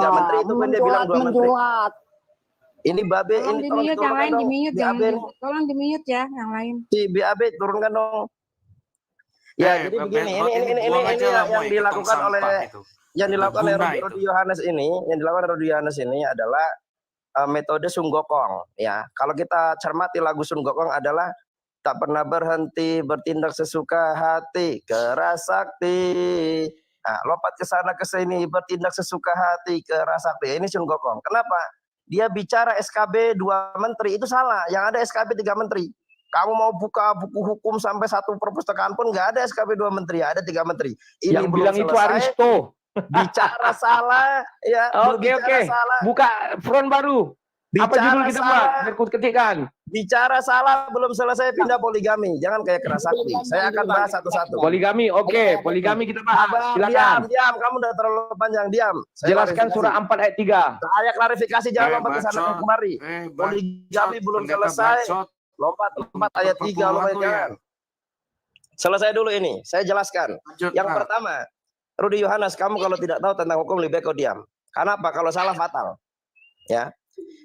tiga menteri itu kan dia bilang 2 menteri. Ini Babe, tolong ini di mute, yang lain di mute, tolong di mute ya, yang lain. Si BAB turunkan dong. Ya, jadi begini, ini yang dilakukan oleh Rudi Yohanes ini, adalah metode Sun Gokong. Ya, kalau kita cermati lagu Sun Gokong adalah tak pernah berhenti bertindak sesuka hati, keras sakti. Nah, lompat ke sana ke sini bertindak sesuka hati, keras sakti. Ini Sun Gokong. Kenapa? Dia bicara SKB 2 menteri itu salah. Yang ada SKB 3 menteri. Kamu mau buka buku hukum sampai 1 perpustakaan pun nggak ada SKB 2 menteri, ada 3 menteri. Ini yang bilang selesai. Itu Aristo. Bicara salah, ya. Oke. Salah. Buka front baru. Apa judul kita buat? Berikut ketikkan. Bicara salah belum selesai pindah poligami. Jangan kayak keras sakti. Saya akan bahas satu-satu. Poligami, oke. Poligami kita bahas. Silakan. Diam. Kamu udah terlalu panjang. Diam. Jelaskan surah 4 ayat 3. Saya klarifikasi, jangan lompat ke sana kemari. Poligami belum selesai. Lompat ayat 3 jangan. Selesai dulu ini. Saya jelaskan. Yang pertama, Rudi Yohanes, kamu kalau tidak tahu tentang hukum lebih baik kau diam. Karena apa? Kalau salah fatal. Ya.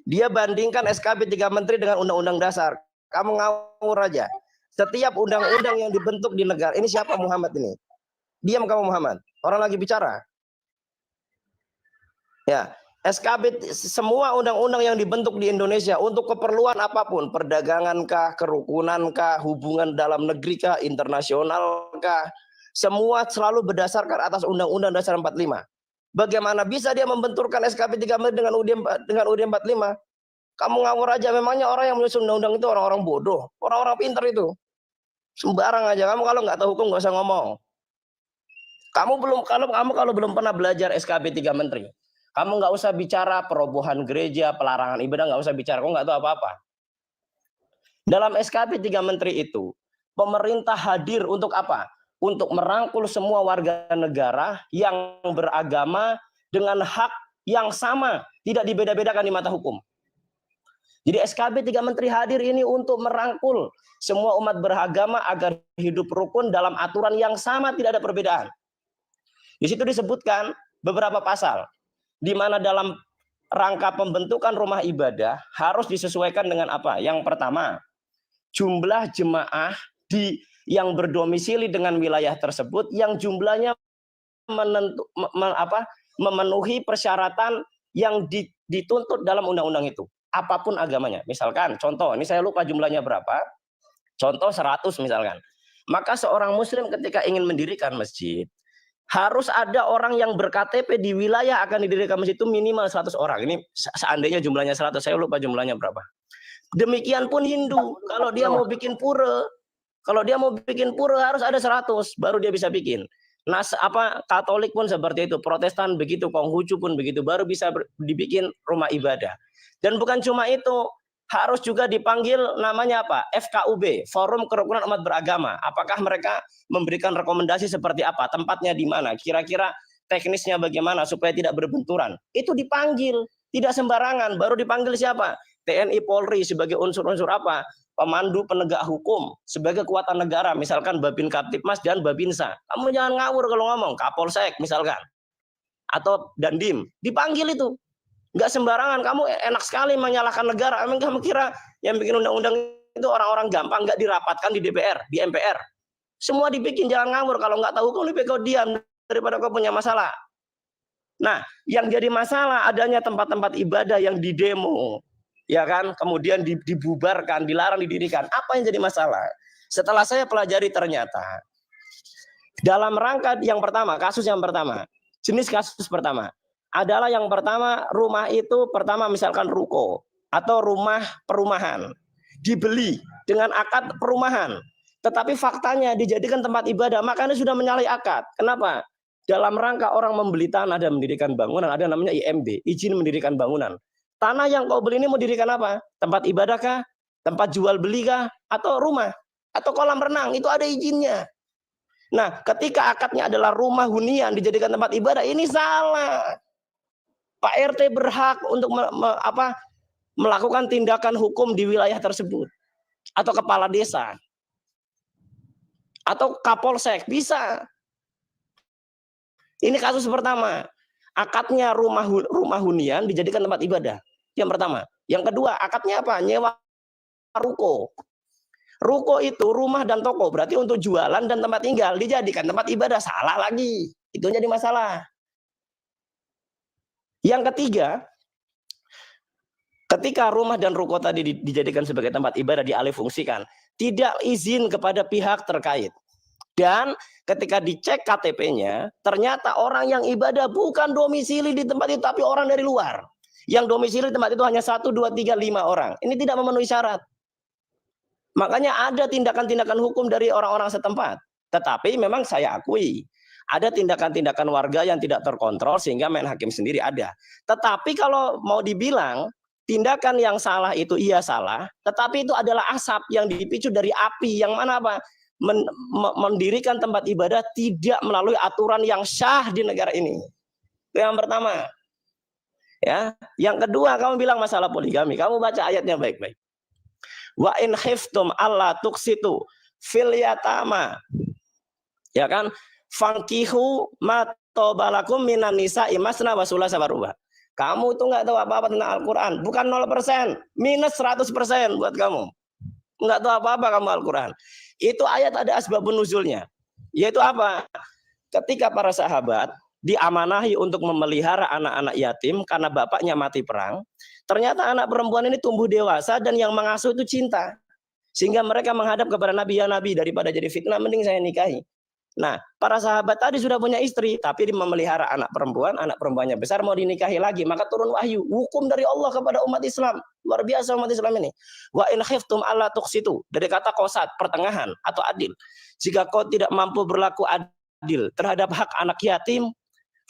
Dia bandingkan SKB 3 menteri dengan undang-undang dasar. Kamu ngawur aja. Setiap undang-undang yang dibentuk di negara ini, siapa Muhammad ini? Diam kamu Muhammad. Orang lagi bicara. Ya, SKB semua undang-undang yang dibentuk di Indonesia untuk keperluan apapun, perdagangan kah, kerukunan kah, hubungan dalam negeri kah, internasional kah, semua selalu berdasarkan atas Undang-Undang Dasar 45. Bagaimana bisa dia membenturkan SKB 3 menteri dengan UUD 45? Kamu ngawur aja. Memangnya orang yang menyusun undang-undang itu orang-orang bodoh, orang-orang pintar itu. Sembarang aja. Kamu kalau nggak tahu hukum nggak usah ngomong. Kamu kalau belum pernah belajar SKB 3 menteri, kamu nggak usah bicara perobohan gereja, pelarangan ibadah, nggak usah bicara. Kamu nggak tahu apa-apa. Dalam SKB 3 menteri itu, pemerintah hadir untuk apa? Untuk merangkul semua warga negara yang beragama dengan hak yang sama, tidak dibeda-bedakan di mata hukum. Jadi SKB 3 menteri hadir ini untuk merangkul semua umat beragama agar hidup rukun dalam aturan yang sama, tidak ada perbedaan. Di situ disebutkan beberapa pasal, di mana dalam rangka pembentukan rumah ibadah harus disesuaikan dengan apa? Yang pertama, jumlah jemaah yang berdomisili dengan wilayah tersebut yang jumlahnya memenuhi persyaratan yang dituntut dalam undang-undang itu, apapun agamanya. Misalkan contoh, ini saya lupa jumlahnya berapa, contoh 100 misalkan. Maka seorang muslim ketika ingin mendirikan masjid, harus ada orang yang ber-KTP di wilayah akan didirikan masjid itu minimal 100 orang. Ini seandainya jumlahnya 100, saya lupa jumlahnya berapa. Demikian pun Hindu, kalau dia mau bikin pura, harus ada 100 baru dia bisa bikin. Katolik pun seperti itu, Protestan begitu, Konghucu pun begitu, baru bisa dibikin rumah ibadah. Dan bukan cuma itu, harus juga dipanggil namanya apa? FKUB, Forum Kerukunan Umat Beragama. Apakah mereka memberikan rekomendasi seperti apa? Tempatnya di mana? Kira-kira teknisnya bagaimana supaya tidak berbenturan? Itu dipanggil, tidak sembarangan. Baru dipanggil siapa? TNI Polri sebagai unsur-unsur apa? Pemandu penegak hukum sebagai kekuatan negara, misalkan Babin Kaptipmas dan Babinsa. Kamu jangan ngawur kalau ngomong, Kapolsek misalkan, atau Dandim, dipanggil itu. Nggak sembarangan, kamu enak sekali menyalahkan negara. Emang kamu kira yang bikin undang-undang itu orang-orang gampang, nggak dirapatkan di DPR, di MPR? Semua dibikin, jangan ngawur. Kalau nggak tahu hukum, lebih kau diam daripada kau punya masalah. Nah, yang jadi masalah adanya tempat-tempat ibadah yang didemo, ya kan, kemudian dibubarkan, dilarang didirikan. Apa yang jadi masalah? Setelah saya pelajari ternyata dalam rangka yang pertama, kasus yang pertama, jenis kasus pertama adalah yang pertama, rumah itu pertama misalkan ruko atau rumah perumahan dibeli dengan akad perumahan, tetapi faktanya dijadikan tempat ibadah, makanya sudah menyalahi akad. Kenapa? Dalam rangka orang membeli tanah dan mendirikan bangunan, ada namanya IMB, izin mendirikan bangunan. Tanah yang kau beli ini mau dirikan apa? Tempat ibadah kah? Tempat jual beli kah? Atau rumah? Atau kolam renang? Itu ada izinnya. Nah, ketika akadnya adalah rumah hunian dijadikan tempat ibadah, ini salah. Pak RT berhak untuk melakukan tindakan hukum di wilayah tersebut. Atau kepala desa. Atau Kapolsek, bisa. Ini kasus pertama. Akadnya rumah hunian dijadikan tempat ibadah. Yang pertama. Yang kedua, akadnya apa? Nyewa ruko. Ruko itu rumah dan toko, berarti untuk jualan dan tempat tinggal dijadikan tempat ibadah, salah lagi. Itu jadi masalah. Yang ketiga, ketika rumah dan ruko tadi dijadikan sebagai tempat ibadah, dialihfungsikan, tidak izin kepada pihak terkait. Dan ketika dicek KTP-nya, ternyata orang yang ibadah bukan domisili di tempat itu, tapi orang dari luar. Yang domisili di tempat itu hanya 1, 2, 3, 5 orang. Ini tidak memenuhi syarat. Makanya ada tindakan-tindakan hukum dari orang-orang setempat. Tetapi memang saya akui, ada tindakan-tindakan warga yang tidak terkontrol sehingga main hakim sendiri ada. Tetapi kalau mau dibilang, tindakan yang salah itu iya salah, tetapi itu adalah asap yang dipicu dari api, yang mana apa? Mendirikan tempat ibadah tidak melalui aturan yang syah di negara ini. Itu yang pertama. Ya, yang kedua, kamu bilang masalah poligami, kamu baca ayatnya baik-baik. Wa in khiftum alla tuqsitu fil yatama, ya kan, fankihu ma tabalakum minan nisa'i masna wa sulasa wa ruba. Kamu itu nggak tahu apa-apa tentang Al-Qur'an, bukan 0%, minus 100% buat kamu. Nggak tahu apa-apa kamu Al-Qur'an. Itu ayat ada asbabun nuzulnya. Yaitu apa? Ketika para sahabat diamanahi untuk memelihara anak-anak yatim karena bapaknya mati perang, ternyata anak perempuan ini tumbuh dewasa dan yang mengasuh itu cinta. Sehingga mereka menghadap kepada Nabi, ya Nabi, daripada jadi fitnah mending saya nikahi. Nah, para sahabat tadi sudah punya istri, tapi dia memelihara anak perempuannya besar mau dinikahi lagi, maka turun wahyu, hukum dari Allah kepada umat Islam. Luar biasa umat Islam ini. Wa in khiftum alla tuqsitu, dari kata qasad, pertengahan atau adil. Jika kau tidak mampu berlaku adil terhadap hak anak yatim,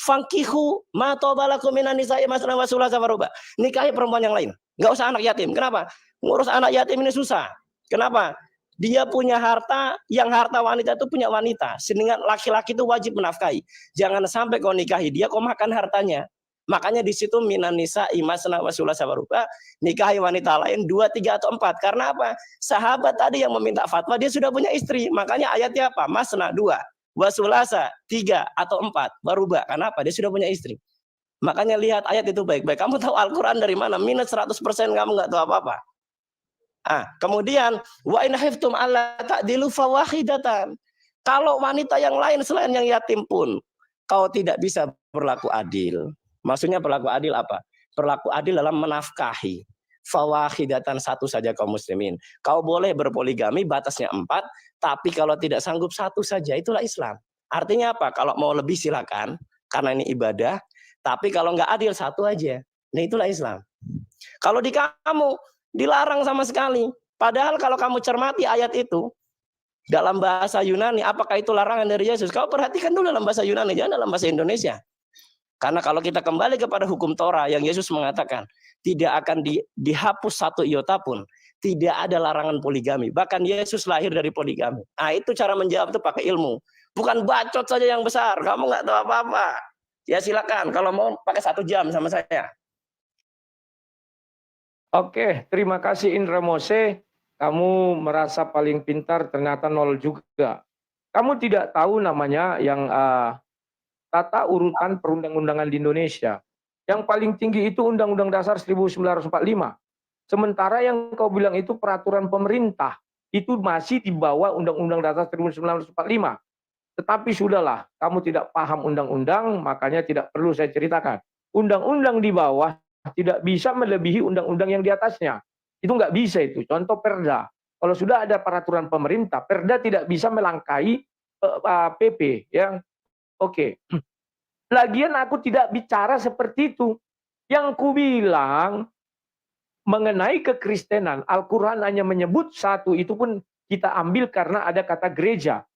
fankihu ma tabalakum minan nisa'i masna wa sulasa wa ruba. Nikahi perempuan yang lain. Enggak usah anak yatim. Kenapa? Ngurus anak yatim ini susah. Kenapa? Dia punya harta, yang harta wanita itu punya wanita. Sehingga laki-laki itu wajib menafkahi. Jangan sampai kau nikahi dia, kau makan hartanya. Makanya di situ minan nisa'i masna wa sulasa wa ruba, nikahi wanita lain 2, 3 atau 4. Karena apa? Sahabat tadi yang meminta fatwa dia sudah punya istri. Makanya ayatnya apa? Masna 2. Wasulasa 3 atau 4 barubah. Kenapa? Dia sudah punya istri. Makanya lihat ayat itu baik-baik. Kamu tahu Al-Quran dari mana? Minus 100% kamu nggak tahu apa-apa. Kemudian wa in khiftum alla ta'dilu fawahidatan. Kalau wanita yang lain selain yang yatim pun kau tidak bisa berlaku adil. Maksudnya berlaku adil apa? Berlaku adil dalam menafkahi. Fawahidatan, satu saja kaum muslimin. Kau boleh berpoligami, batasnya 4, tapi kalau tidak sanggup 1 saja, itulah Islam. Artinya apa? Kalau mau lebih silakan, karena ini ibadah, tapi kalau nggak adil 1 aja. Nah itulah Islam. Kalau di kamu dilarang sama sekali. Padahal kalau kamu cermati ayat itu dalam bahasa Yunani, apakah itu larangan dari Yesus? Kau perhatikan dulu dalam bahasa Yunani, jangan dalam bahasa Indonesia. Karena kalau kita kembali kepada hukum Torah yang Yesus mengatakan tidak akan dihapus 1 iota pun, tidak ada larangan poligami. Bahkan Yesus lahir dari poligami. Itu cara menjawab itu pakai ilmu, bukan bacot saja yang besar. Kamu nggak tahu apa-apa. Ya silakan, kalau mau pakai 1 jam sama saya. Oke, terima kasih Indra Mose. Kamu merasa paling pintar, ternyata 0 juga. Kamu tidak tahu namanya yang tata urutan perundang-undangan di Indonesia. Yang paling tinggi itu Undang-Undang Dasar 1945. Sementara yang kau bilang itu peraturan pemerintah, itu masih di bawah Undang-Undang Dasar 1945. Tetapi sudahlah, kamu tidak paham undang-undang, makanya tidak perlu saya ceritakan. Undang-undang di bawah tidak bisa melebihi undang-undang yang di atasnya. Itu nggak bisa itu. Contoh Perda. Kalau sudah ada peraturan pemerintah, Perda tidak bisa melangkahi PP. Ya. Oke. Lagian aku tidak bicara seperti itu. Yang ku bilang mengenai kekristenan, Al-Quran hanya menyebut 1, itu pun kita ambil karena ada kata gereja.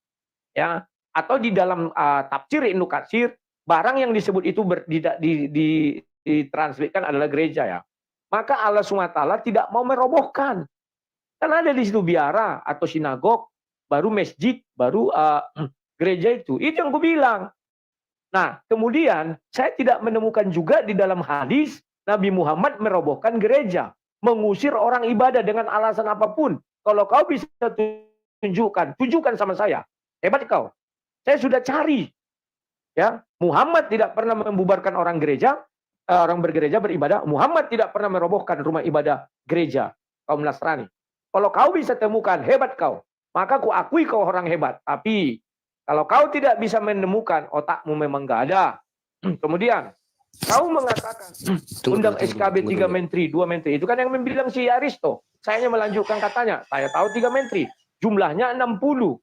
Ya. Atau di dalam tafsir Ibnu Katsir, barang yang disebut itu ditranslitkan adalah gereja ya. Maka Allah SWT tidak mau merobohkan. Kan ada di situ biara atau sinagog, baru masjid, baru gereja itu. Itu yang ku bilang. Nah, kemudian saya tidak menemukan juga di dalam hadis Nabi Muhammad merobohkan gereja, mengusir orang ibadah dengan alasan apapun. Kalau kau bisa tunjukkan sama saya. Hebat kau. Saya sudah cari. Ya, Muhammad tidak pernah membubarkan orang gereja, orang bergereja beribadah. Muhammad tidak pernah merobohkan rumah ibadah gereja kaum Nasrani. Kalau kau bisa temukan, hebat kau. Maka ku akui kau orang hebat. Tapi kalau kau tidak bisa menemukan, otakmu memang nggak ada. Kemudian kau mengatakan undang SKB 3 menteri, 2 menteri. Itu kan yang bilang si Aristo. Saya hanya melanjutkan katanya. Saya tahu 3 menteri. Jumlahnya 60.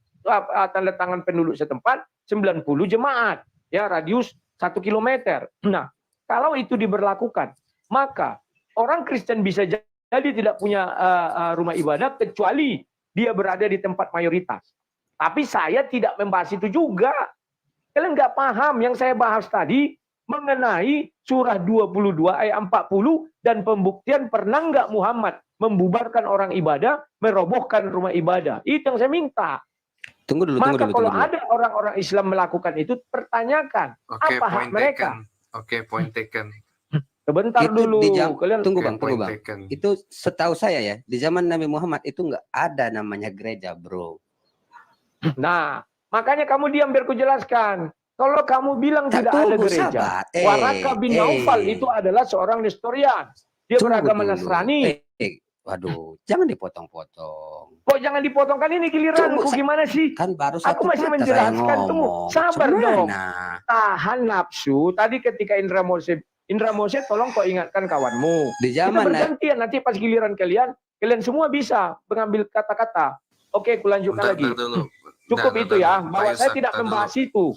Tanda tangan penduduk setempat, 90 jemaat. Ya, radius 1 kilometer. Nah, kalau itu diberlakukan, maka orang Kristen bisa jadi tidak punya rumah ibadah kecuali dia berada di tempat mayoritas. Tapi saya tidak membahas itu juga. Kalian nggak paham yang saya bahas tadi mengenai surah 22 ayat 40 dan pembuktian pernah nggak Muhammad membubarkan orang ibadah, merobohkan rumah ibadah. Itu yang saya minta. Tunggu dulu, Maka tunggu kalau dulu. ada orang-orang Islam melakukan itu, pertanyakan Oke, apa hak point mereka. taken. Oke, point taken. Sebentar Itu dulu, di jam- kalian Tunggu Oke, bang, tunggu point bang. taken. Itu setahu saya ya, di zaman Nabi Muhammad itu nggak ada namanya gereja, bro. Nah, makanya kamu diam biar ku jelaskan. Kalau kamu bilang Tak, tidak ada tunggu, gereja, sahabat. Waraka bin Naufal itu adalah seorang Nestorian. Dia Tunggu beragama dulu. Nasrani. Waduh, jangan dipotong-potong. Kok jangan dipotongkan, ini giliranku, Tunggu, gimana sih? Kan baru Aku satu masih kata saya menjelaskan, tunggu. ngomong. Sabar dong. Gimana? Tahan nafsu. Tadi ketika Indra Mose, tolong kau ingatkan kawanmu. Di Kita zaman bergantian, nanti pas giliran kalian semua bisa mengambil kata-kata. Oke, aku lanjutkan lagi. Dulu. Cukup itu ya, bahwa saya tidak membahas itu.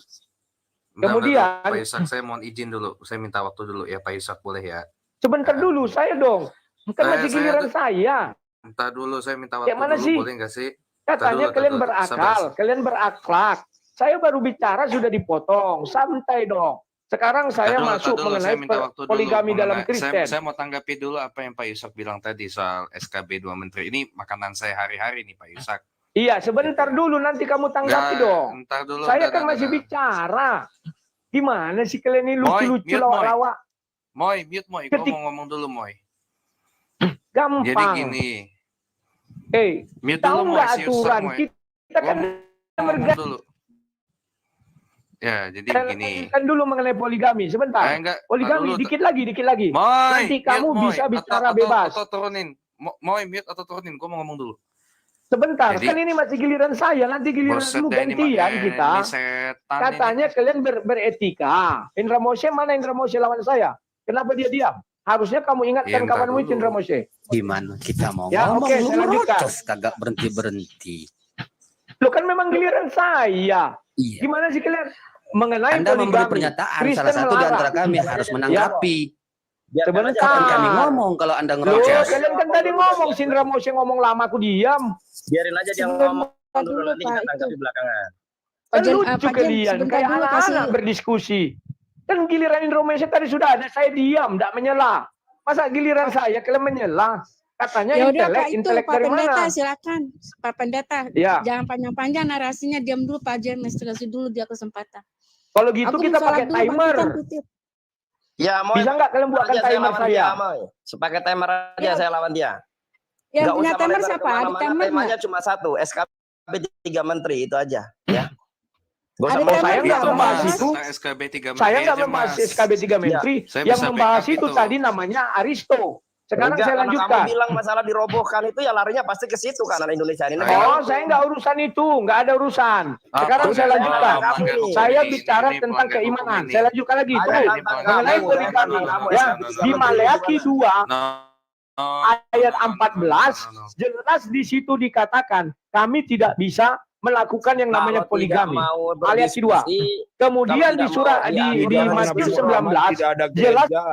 Kemudian- Pak Ishak, saya mohon izin dulu. Saya minta waktu dulu ya, Pak Ishak, boleh ya? Sebentar dulu, saya dong. Kan masih giliran saya. Minta dulu, saya minta waktu Kayak mana dulu, sih? boleh nggak sih? Katanya Tadu, kalian tadu, berakal, sabar. kalian berakhlak. Saya baru bicara sudah dipotong. Santai dong. Sekarang saya Tadu, masuk tadu, mengenai saya minta waktu dulu poligami dalam mengenai- Kristen. Saya mau tanggapi dulu apa yang Pak Ishak bilang tadi soal SKB 2 Menteri. Ini makanan saya hari-hari nih, Pak Ishak. Iya, sebentar dulu, nanti kamu tanggapi dong. Ntar dulu. Saya udah, kan udah, masih udah. bicara. Gimana sih kalian ini Moy, lucu-lucu mute, lawak-lawak? Moy, mute Moy. Gua mau ngomong dulu, Moy. Jadi Gampang. gini. Mute Tahu dulu, Moy. nggak Si Ustaz, aturan? Moy. Kita kan Gua mau ngomong dulu. Ya, jadi gini. kan dulu mengenai poligami. Sebentar. Enggak. Poligami, Dulu, dikit lagi. Moy, Nanti kamu mute, Moy. bisa bicara Atau- bebas. Atau turunin. Moy, mute atau turunin. Gua mau ngomong dulu. Sebentar, Jadi- kan ini masih giliran saya. Nanti giliran Buset dulu deh, ini gantian mah- kita. ini setan Katanya ini. kalian beretika. Indra Moshe, mana Indra Moshe lawan saya? Kenapa dia diam? Harusnya kamu ingatkan Ya, ntar kawanmu itu dulu. Indra Moshe. Gimana kita mau Ya, ngomong? oke, Lu saya lanjutkan. merocos, kagak berhenti-berhenti. Loh, kan memang giliran saya. Iya. Gimana sih kalian mengenai Anda memberi poligami? pernyataan, Kristen salah satu di melarang. antara kami harus menanggapi. Biarkan Sebentar. aja Kan kami dia- ngomong kalau Anda Loh, ngerocos. kalian kan tadi ngomong, si Indra Moshe ngomong lama, aku diam. biarin aja dia Sebentar ngomong dulu, dulu, nanti Pak, kita itu. tanggapi belakangan. Kan Pak Jen, lucu Pak Jen, kalian, sebentar kayak dulu anak-anak kasih. berdiskusi. Kan giliran Indra Moshe tadi sudah ada, saya diam, tidak menyela. Masa giliran saya kalian menyela? Katanya Ya udah Pak, itu intelek Pak dari Pendeta, mana? silakan. Pak Pendeta, Ya, jangan panjang-panjang narasinya, diam dulu Pak Jen, kasih dulu dia kesempatan. kalau gitu Aku kita mau sholat pakai dulu, Bang, timer. kita titip. Ya, mau Bisa nggak kalian buatkan timer lawan saya? dia, Moy. Sepakai timer aja Ya. saya lawan dia. Yang Nggak punya usah timer melebar siapa? Ada kemana-mana, timer nggak? temanya cuma satu, SKB 3 Menteri itu aja. Ya. Gak Ada usah timer saya nggak nggak, membahas Mas? itu. SKB 3 Menteri Saya nggak aja, membahas Mas. SKB 3 Menteri. Saya Yang bisa membahas backup itu itu. tadi namanya Aristo. Sekarang Enggak, saya karena lanjutkan. kamu bilang masalah dirobohkan itu ya larinya pasti ke situ kan anak Indonesia ini. Oh, saya nggak urusan itu, nggak ada urusan. Sekarang saya lanjutkan. Saya bicara tentang keimanan. Saya lanjutkan lagi. Ada Tuh, tantang mengenai kamu, poligami. kamu, Ya, SKB 3 di Menteri. Maleakhi 2 No, ayat no, no, 14 no, no, no. jelas di situ dikatakan kami tidak bisa melakukan yang namanya Kalau tidak poligami. mau Alias kedua. berdiskusi, Kemudian Kalau di tidak surah mau di diatur Matius Nabi 19 tidak ada jelas. gereja.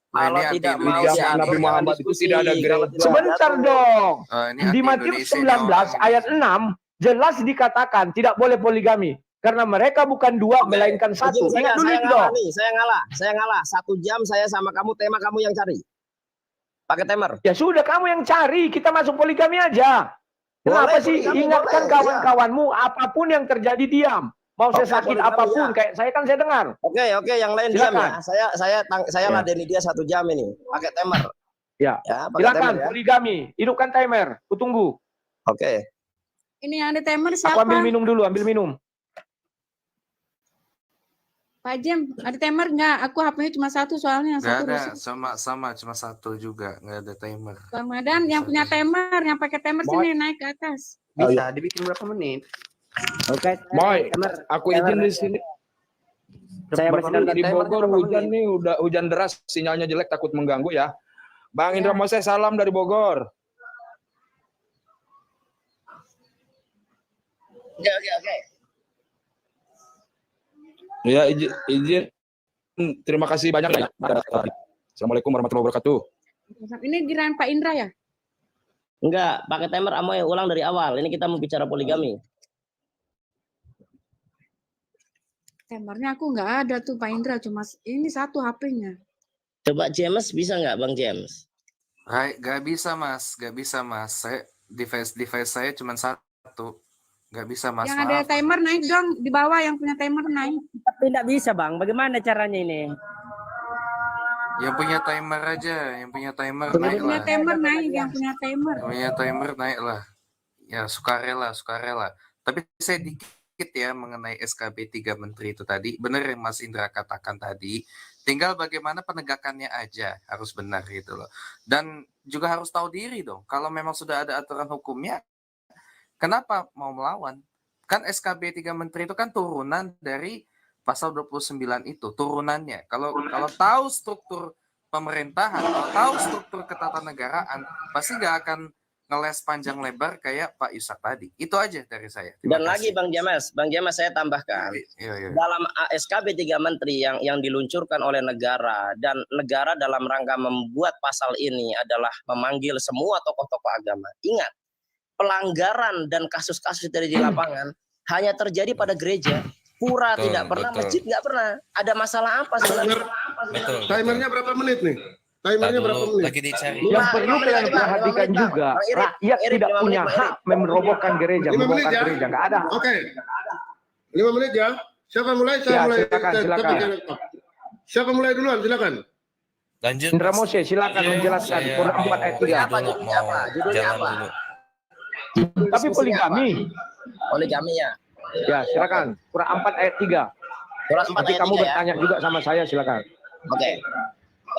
kalau Ini tidak anti mau Indonesia. diatur, Nabi jangan Muhammad itu diskusi. tidak ada Kalau gereja. tidak Sebentar diatur. dong. Ini Di anti Matius Indonesia 19 ini ayat 6 jelas dikatakan tidak boleh poligami karena mereka bukan dua Oke, melainkan satu. izin Ingat dulu saya itu ngalah dong. nih, saya ngalah. 1 jam saya sama kamu, tema kamu yang cari. Pakai timer. Ya sudah kamu yang cari, kita masuk poligami aja. Kenapa Boleh, sih? poligami Ingatkan boleh, kawan-kawanmu apapun yang terjadi diam. Mau Oke, sesakit poligami, apapun, ya. kayak saya kan saya dengar. Oke, yang lain diam Silakan. ya. Saya Ya. ladeni dia 1 jam ini. Pakai timer. Ya. Pakai Silakan timer ya. poligami, hidupkan timer, kutunggu. Oke. Ini yang ada timer Aku siapa? ambil minum dulu, ambil minum. Pak Jem, ada timer nggak? Aku HP-nya cuma satu soalnya. Nggak Satu ada, rusak. sama cuma satu juga, nggak ada timer. Bang Madan, yang punya timer, yang pakai timer sini naik ke atas. Bisa dibikin berapa menit? Oke, Boy, timer. aku izin di sini. Saya masih Bapak di timer Bogor berapa hujan menit? nih, udah hujan deras, sinyalnya jelek, takut mengganggu ya. Bang Ya. Indra Mose, salam dari Bogor. Oke. Ya, izin. Terima kasih banyak ya. Assalamualaikum warahmatullahi wabarakatuh. Ini giliran Pak Indra ya? Enggak, pakai timer Amoy, ulang dari awal. Ini kita mau bicara poligami. Timernya aku nggak ada tuh Pak Indra, cuma ini satu HP-nya. Coba James bisa nggak Bang James? Nggak bisa mas, nggak bisa mas. Saya device saya cuma satu, nggak bisa mas. Yang ada Maaf. timer naik dong, di bawah yang punya timer naik. Tapi tidak bisa Bang. Bagaimana caranya ini? Yang punya timer aja, yang punya timer Yang naik punya lah. timer naik, yang punya timer. Yang punya timer naik lah. Ya sukarela. Tapi saya dikit ya mengenai SKB 3 Menteri itu tadi. Benar yang Mas Indra katakan tadi. Tinggal bagaimana penegakannya aja harus benar gitu loh. Dan juga harus tahu diri dong. Kalau memang sudah ada aturan hukumnya, kenapa mau melawan? Kan SKB 3 Menteri itu kan turunan dari pasal 29 itu, turunannya. Kalau tahu struktur pemerintahan, kalau tahu struktur ketatanegaraan, pasti nggak akan ngeles panjang lebar kayak Pak Yusak tadi. Itu aja dari saya. Terima Dan lagi kasih. Bang James saya tambahkan. Iya. Dalam SKB 3 Menteri yang diluncurkan oleh negara, dan negara dalam rangka membuat pasal ini adalah memanggil semua tokoh-tokoh agama. Ingat, pelanggaran dan kasus-kasus dari di lapangan hanya terjadi pada gereja. Pura Betul, tidak pernah, betul. masjid nggak pernah. Ada masalah apa sebenarnya? Betul. Timernya berapa menit nih? Timernya berapa menit? Lagi dicari. Yang perlu kalian perhatikan juga, rakyat tidak punya hak merobohkan gereja, 5 menit membongkar ya? gereja. Nggak ada. Oke. 5 menit ya. Siapa mulai? Saya Ya, mulai. silakan. Siapa mulai duluan? Silakan. Lanjut. Indra Mose, silakan menjelaskan. Saya Quran 4 mau ayat 3. dulu, Judulnya apa? mau Judulnya jalan apa? dulu. Tapi poligami. Poligami ya. Ya, silakan. Quran 4 ayat 3. Surah 4 Nanti ayat kamu 3 ya. bertanya juga sama saya, silakan. Oke.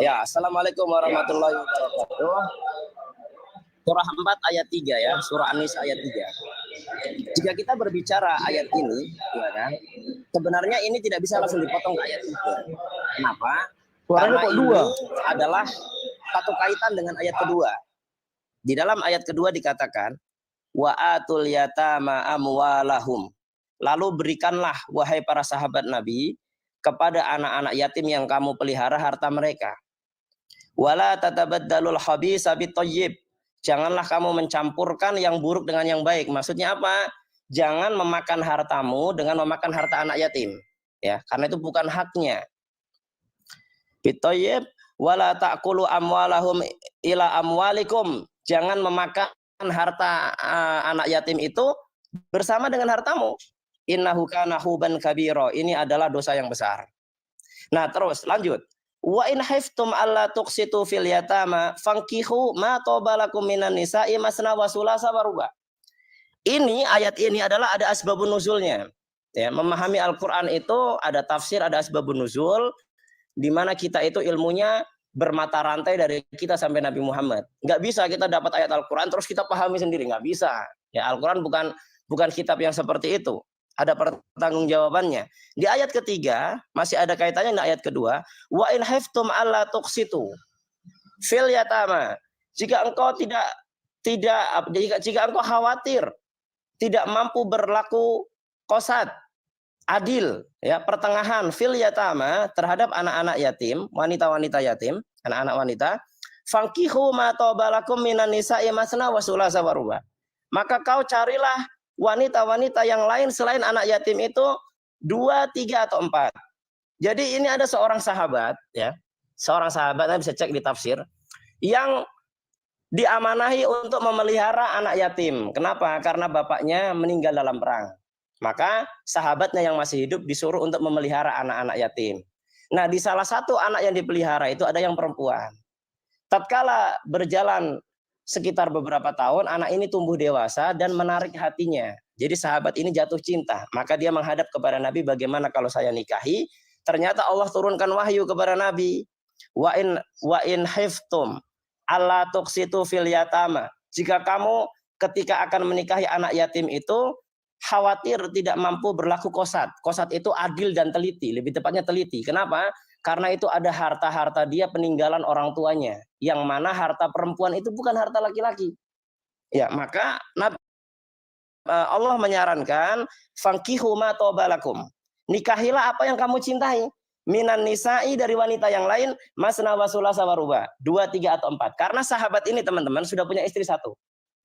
Ya, Assalamualaikum warahmatullahi wabarakatuh. Surah 4 ayat 3 ya, surah An-Nisa ayat 3. Jika kita berbicara ayat ini, ya kan, sebenarnya ini tidak bisa langsung dipotong ke ayat 3. Kenapa? Suaranya Karena kok ini dua? adalah satu kaitan dengan ayat kedua. Di dalam ayat kedua dikatakan, wa atul yatama amwalahum. Lalu berikanlah wahai para sahabat Nabi kepada anak-anak yatim yang kamu pelihara harta mereka. Wala tatabaddalul khabisa bithayyib. Janganlah kamu mencampurkan yang buruk dengan yang baik. Maksudnya apa? Jangan memakan hartamu dengan memakan harta anak yatim. Ya, karena itu bukan haknya. Bithayyib wala ta'kulu amwalahum ila amwalikum. Jangan memakan harta anak yatim itu bersama dengan hartamu. Innahu kana huban kabira. Ini adalah dosa yang besar. Nah, terus lanjut. Wa in haiftum alla tuqsitu fil yatama fankihu ma tobalakum minan nisa'i masna wa sulasa wa ruba. Ini ayat ini adalah ada asbabun nuzulnya. Ya, memahami Al-Qur'an itu ada tafsir, ada asbabun nuzul, di mana kita itu ilmunya bermata rantai dari kita sampai Nabi Muhammad. Nggak bisa kita dapat ayat Al-Qur'an terus kita pahami sendiri, nggak bisa. Ya, Al-Qur'an bukan kitab yang seperti itu. Ada pertanggungjawabannya. Di ayat ketiga masih ada kaitannya dengan ayat kedua. Wa in haiftum alla tuqsitu fil yatama. Jika engkau jika engkau khawatir tidak mampu berlaku qasad, adil, ya, pertengahan fil yatama terhadap anak-anak yatim, wanita-wanita yatim, anak-anak wanita, fankihu ma tobalakum minan nisa'i masna wa sulasa wa ruba. Maka kau carilah wanita-wanita yang lain selain anak yatim itu 2, 3 atau 4. Jadi ini ada seorang sahabat, ya, seorang sahabat, Anda bisa cek di tafsir, yang diamanahi untuk memelihara anak yatim. Kenapa? Karena bapaknya meninggal dalam perang. Maka sahabatnya yang masih hidup disuruh untuk memelihara anak-anak yatim. Nah, di salah satu anak yang dipelihara itu ada yang perempuan. Tatkala berjalan sekitar beberapa tahun, anak ini tumbuh dewasa dan menarik hatinya. Jadi sahabat ini jatuh cinta. Maka dia menghadap kepada Nabi, bagaimana kalau saya nikahi? ternyata Allah turunkan wahyu kepada Nabi. Wa in hiftum alla tuqsitu fil yatama. Jika kamu ketika akan menikahi anak yatim itu khawatir tidak mampu berlaku qasad. Qasad itu adil dan teliti, lebih tepatnya teliti. Kenapa? Karena itu ada harta-harta dia peninggalan orang tuanya, yang mana harta perempuan itu bukan harta laki-laki. Ya, maka Allah menyarankan fankihu ma tobalakum. Nikahilah apa yang kamu cintai. Minan nisa'i, dari wanita yang lain, masna wa sulasa wa ruba, 2, 3 atau 4. Karena sahabat ini teman-teman sudah punya istri 1.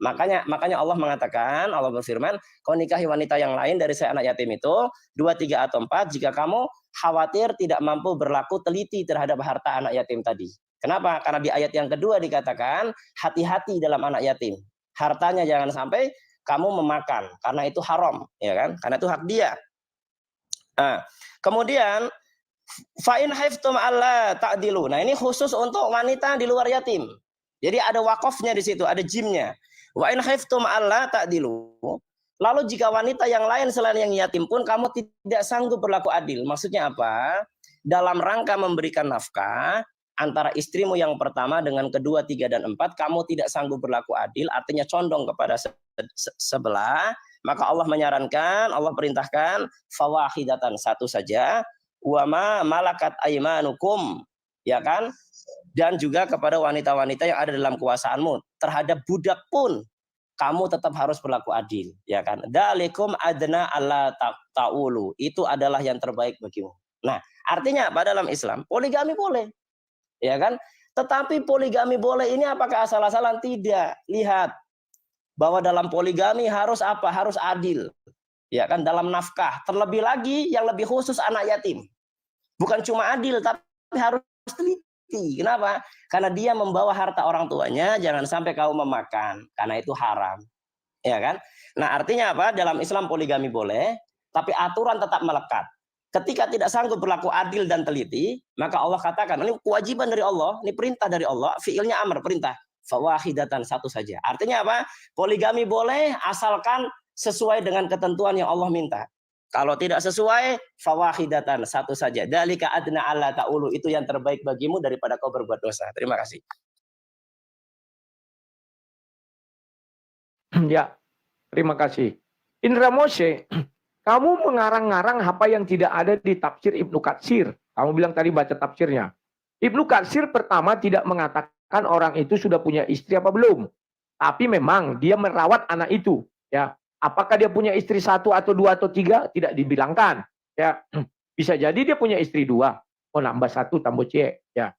Makanya Allah mengatakan, Allah berfirman, kau nikahi wanita yang lain dari anak yatim itu 2, 3 atau 4 jika kamu khawatir tidak mampu berlaku teliti terhadap harta anak yatim tadi. Kenapa? Karena di ayat yang kedua dikatakan hati-hati dalam anak yatim. Hartanya jangan sampai kamu memakan karena itu haram, ya kan? Karena itu hak dia. Nah, kemudian fa'in haiftum alla ta'dilu. Nah, ini khusus untuk wanita di luar yatim. Jadi ada wakofnya di situ, ada jimnya. Wa in haiftum alla ta'dilu. Lalu jika wanita yang lain selain yang yatim pun kamu tidak sanggup berlaku adil. Maksudnya apa? Dalam rangka memberikan nafkah antara istrimu yang pertama dengan kedua, 3 dan 4 kamu tidak sanggup berlaku adil, artinya condong kepada sebelah, maka Allah menyarankan, Allah perintahkan fawahidatan, 1 saja, wa ma malakat aymanukum, ya kan? Dan juga kepada wanita-wanita yang ada dalam kuasaanmu. Terhadap budak pun kamu tetap harus berlaku adil, ya kan? Dalikum adna alla ta'ulu. Itu adalah yang terbaik bagimu. Nah, artinya apa dalam Islam? Poligami boleh, ya kan? Tetapi poligami boleh ini apakah asal-asalan? Tidak. Lihat bahwa dalam poligami harus apa? Harus adil, ya kan? Dalam nafkah. Terlebih lagi yang lebih khusus anak yatim. Bukan cuma adil, tapi harus teliti. Kenapa? Karena dia membawa harta orang tuanya, jangan sampai kau memakan, karena itu haram, ya kan? Nah, artinya apa? Dalam Islam poligami boleh, tapi aturan tetap melekat. Ketika tidak sanggup berlaku adil dan teliti, maka Allah katakan, ini kewajiban dari Allah, ini perintah dari Allah, fiilnya amr, perintah, fawahidatan, 1 saja. Artinya apa? Poligami boleh asalkan sesuai dengan ketentuan yang Allah minta. Kalau tidak sesuai, fawahidatan, 1 saja. Dalika adna alla ta'ulu, itu yang terbaik bagimu daripada kau berbuat dosa. Terima kasih. Ya, terima kasih. Indra Moshe, kamu mengarang-ngarang apa yang tidak ada di tafsir Ibnu Katsir. Kamu bilang tadi baca tafsirnya. Ibnu Katsir pertama tidak mengatakan orang itu sudah punya istri apa belum. Tapi memang dia merawat anak itu, ya. Apakah dia punya istri 1 atau 2 atau 3? Tidak dibilangkan. Ya, bisa jadi dia punya istri 2. Oh, nambah 1 tambah C. Ya.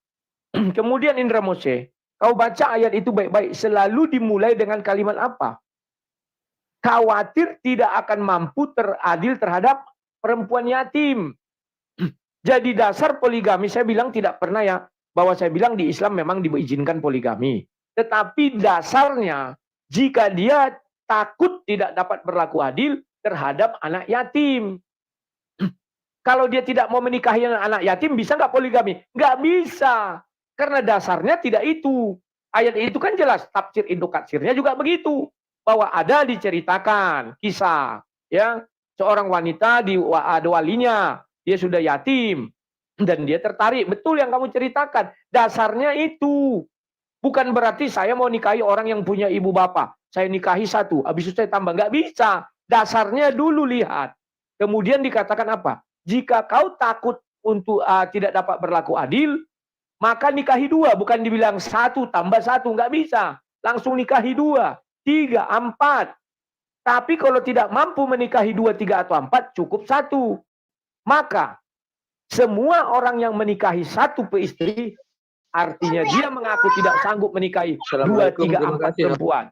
Kemudian Indra Moshe, kau baca ayat itu baik-baik. Selalu dimulai dengan kalimat apa? Khawatir tidak akan mampu teradil terhadap perempuan yatim. Jadi dasar poligami, saya bilang tidak pernah ya. Bahwa saya bilang di Islam memang diizinkan poligami. Tetapi dasarnya, jika dia takut tidak dapat berlaku adil terhadap anak yatim. Kalau dia tidak mau menikahi anak yatim, bisa nggak poligami? Nggak bisa. Karena dasarnya tidak itu. Ayat itu kan jelas. Tafsir Ibnu Katsirnya juga begitu. Bahwa ada diceritakan kisah. Ya, seorang wanita, ada walinya. Dia sudah yatim. Dan dia tertarik. Betul yang kamu ceritakan. Dasarnya itu. Bukan berarti saya mau nikahi orang yang punya ibu bapak. Saya nikahi 1, habis itu saya tambah. Nggak bisa. Dasarnya dulu lihat. Kemudian dikatakan apa? Jika kau takut untuk tidak dapat berlaku adil, maka nikahi 2. Bukan dibilang 1 tambah 1. Nggak bisa. Langsung nikahi 2, 3, 4. Tapi kalau tidak mampu menikahi 2, 3, atau 4, cukup 1. Maka semua orang yang menikahi 1 istri, artinya dia mengaku tidak sanggup menikahi 2, 3, 4 perempuan.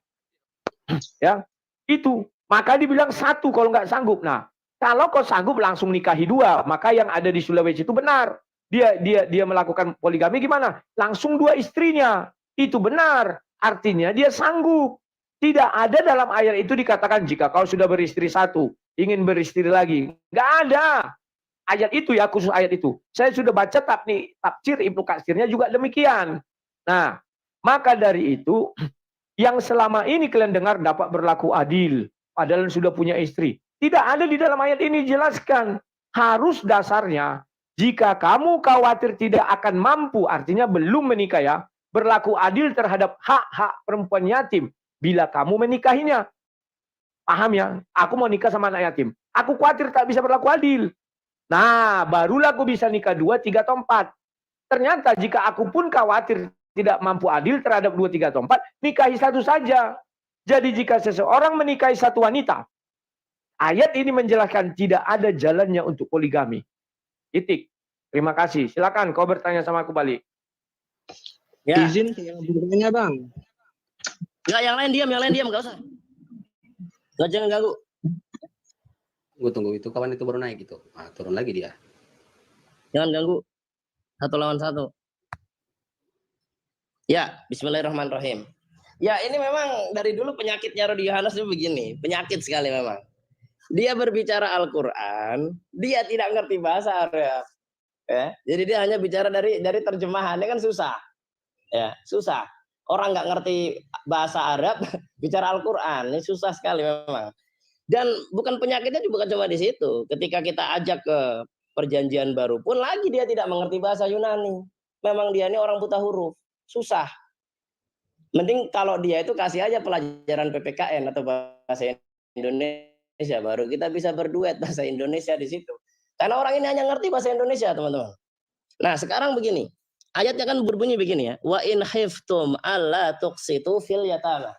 Ya, itu. Maka dibilang 1 kalau nggak sanggup. Nah, kalau kau sanggup langsung nikahi 2, maka yang ada di Sulawesi itu benar. Dia melakukan poligami gimana? Langsung 2 istrinya. Itu benar. Artinya dia sanggup. Tidak ada dalam ayat itu dikatakan jika kau sudah beristri 1, ingin beristri lagi. Nggak ada. Ayat itu ya, khusus ayat itu. Saya sudah baca tafsir Ibnu Katsirnya juga demikian. Nah, maka dari itu yang selama ini kalian dengar dapat berlaku adil, padahal sudah punya istri. Tidak ada di dalam ayat ini dijelaskan. Harus dasarnya Jika kamu khawatir tidak akan mampu, artinya belum menikah ya, berlaku adil terhadap hak-hak perempuan yatim bila kamu menikahinya. Paham ya? Aku mau nikah sama anak yatim. Aku khawatir tak bisa berlaku adil. Nah, barulah aku bisa nikah 2, 3, atau 4. Ternyata jika aku pun khawatir tidak mampu adil terhadap 2, 3, atau 4, nikahi satu saja. Jadi jika seseorang menikahi satu wanita, ayat ini menjelaskan tidak ada jalannya untuk poligami. Titik. Terima kasih. Silakan kau bertanya sama aku balik. Ya. Izin saya bertanya bang. Enggak, yang lain diam, enggak usah. Enggak, jangan ganggu. Tunggu itu kawan itu baru naik gitu. Ah, turun lagi dia. Jangan ganggu. 1 lawan 1. Ya, bismillahirrahmanirrahim. Ya, ini memang dari dulu penyakitnya Rodi Yohanes itu begini. Penyakit sekali memang. Dia berbicara Al-Quran, dia tidak ngerti bahasa Arab. Ya, jadi dia hanya bicara dari terjemahannya kan susah. Ya, susah. Orang nggak ngerti bahasa Arab, bicara Al-Quran, ini susah sekali memang. Dan bukan penyakitnya juga cuma di situ. Ketika kita ajak ke perjanjian baru pun lagi dia tidak mengerti bahasa Yunani. Memang dia ini orang buta huruf, susah. Mending kalau dia itu kasih aja pelajaran PPKN atau bahasa Indonesia, baru kita bisa berduet bahasa Indonesia di situ. Karena orang ini hanya ngerti bahasa Indonesia, teman-teman. Nah, sekarang begini. Ayatnya kan berbunyi begini ya. Wa in khiftum alla tuqsitu fil yatama.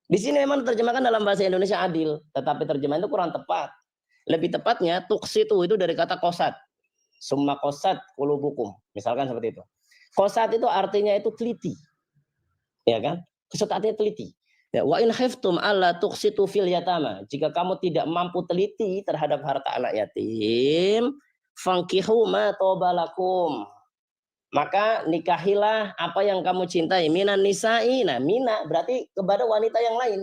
Di sini memang terjemahkan dalam bahasa Indonesia adil, tetapi terjemahan itu kurang tepat. Lebih tepatnya tuqsitu itu dari kata qasad. Summa qasad qulubukum. Misalkan seperti itu. Qasad itu artinya itu teliti. Ya kan? Qasad artinya teliti. Ya, wa in khiftum alla tuqsitu fil yatama. Jika kamu tidak mampu teliti terhadap harta anak yatim, fankihu ma tobalakum. Maka nikahilah apa yang kamu cintai. Minan nisa'i. Nah, mina berarti kepada wanita yang lain.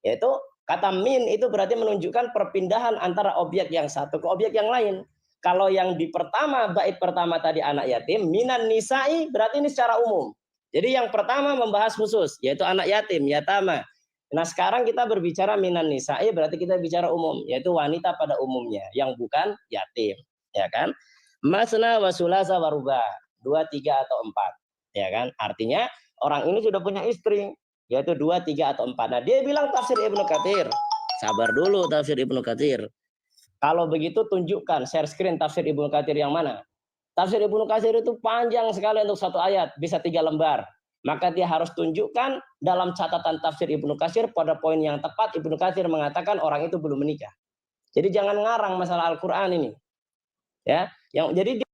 Yaitu kata min itu berarti menunjukkan perpindahan antara objek yang satu ke objek yang lain. Kalau yang di pertama, bait pertama tadi anak yatim, minan nisa'i berarti ini secara umum. Jadi yang pertama membahas khusus, yaitu anak yatim, yatama. Nah, sekarang kita berbicara minan nisa'i berarti kita bicara umum, yaitu wanita pada umumnya yang bukan yatim, ya kan? Masna wa sulasa wa ruba, 2, 3 atau 4, ya kan? Artinya orang ini sudah punya istri, yaitu 2, 3 atau 4. Nah, dia bilang tafsir Ibnu Katsir. Sabar dulu tafsir Ibnu Katsir. Kalau begitu tunjukkan share screen tafsir Ibnu Katsir yang mana? Tafsir Ibnu Katsir itu panjang sekali untuk satu ayat, bisa 3 lembar. Maka dia harus tunjukkan dalam catatan tafsir Ibnu Katsir pada poin yang tepat Ibnu Katsir mengatakan orang itu belum menikah. Jadi jangan ngarang masalah Al-Qur'an ini. Ya, jadi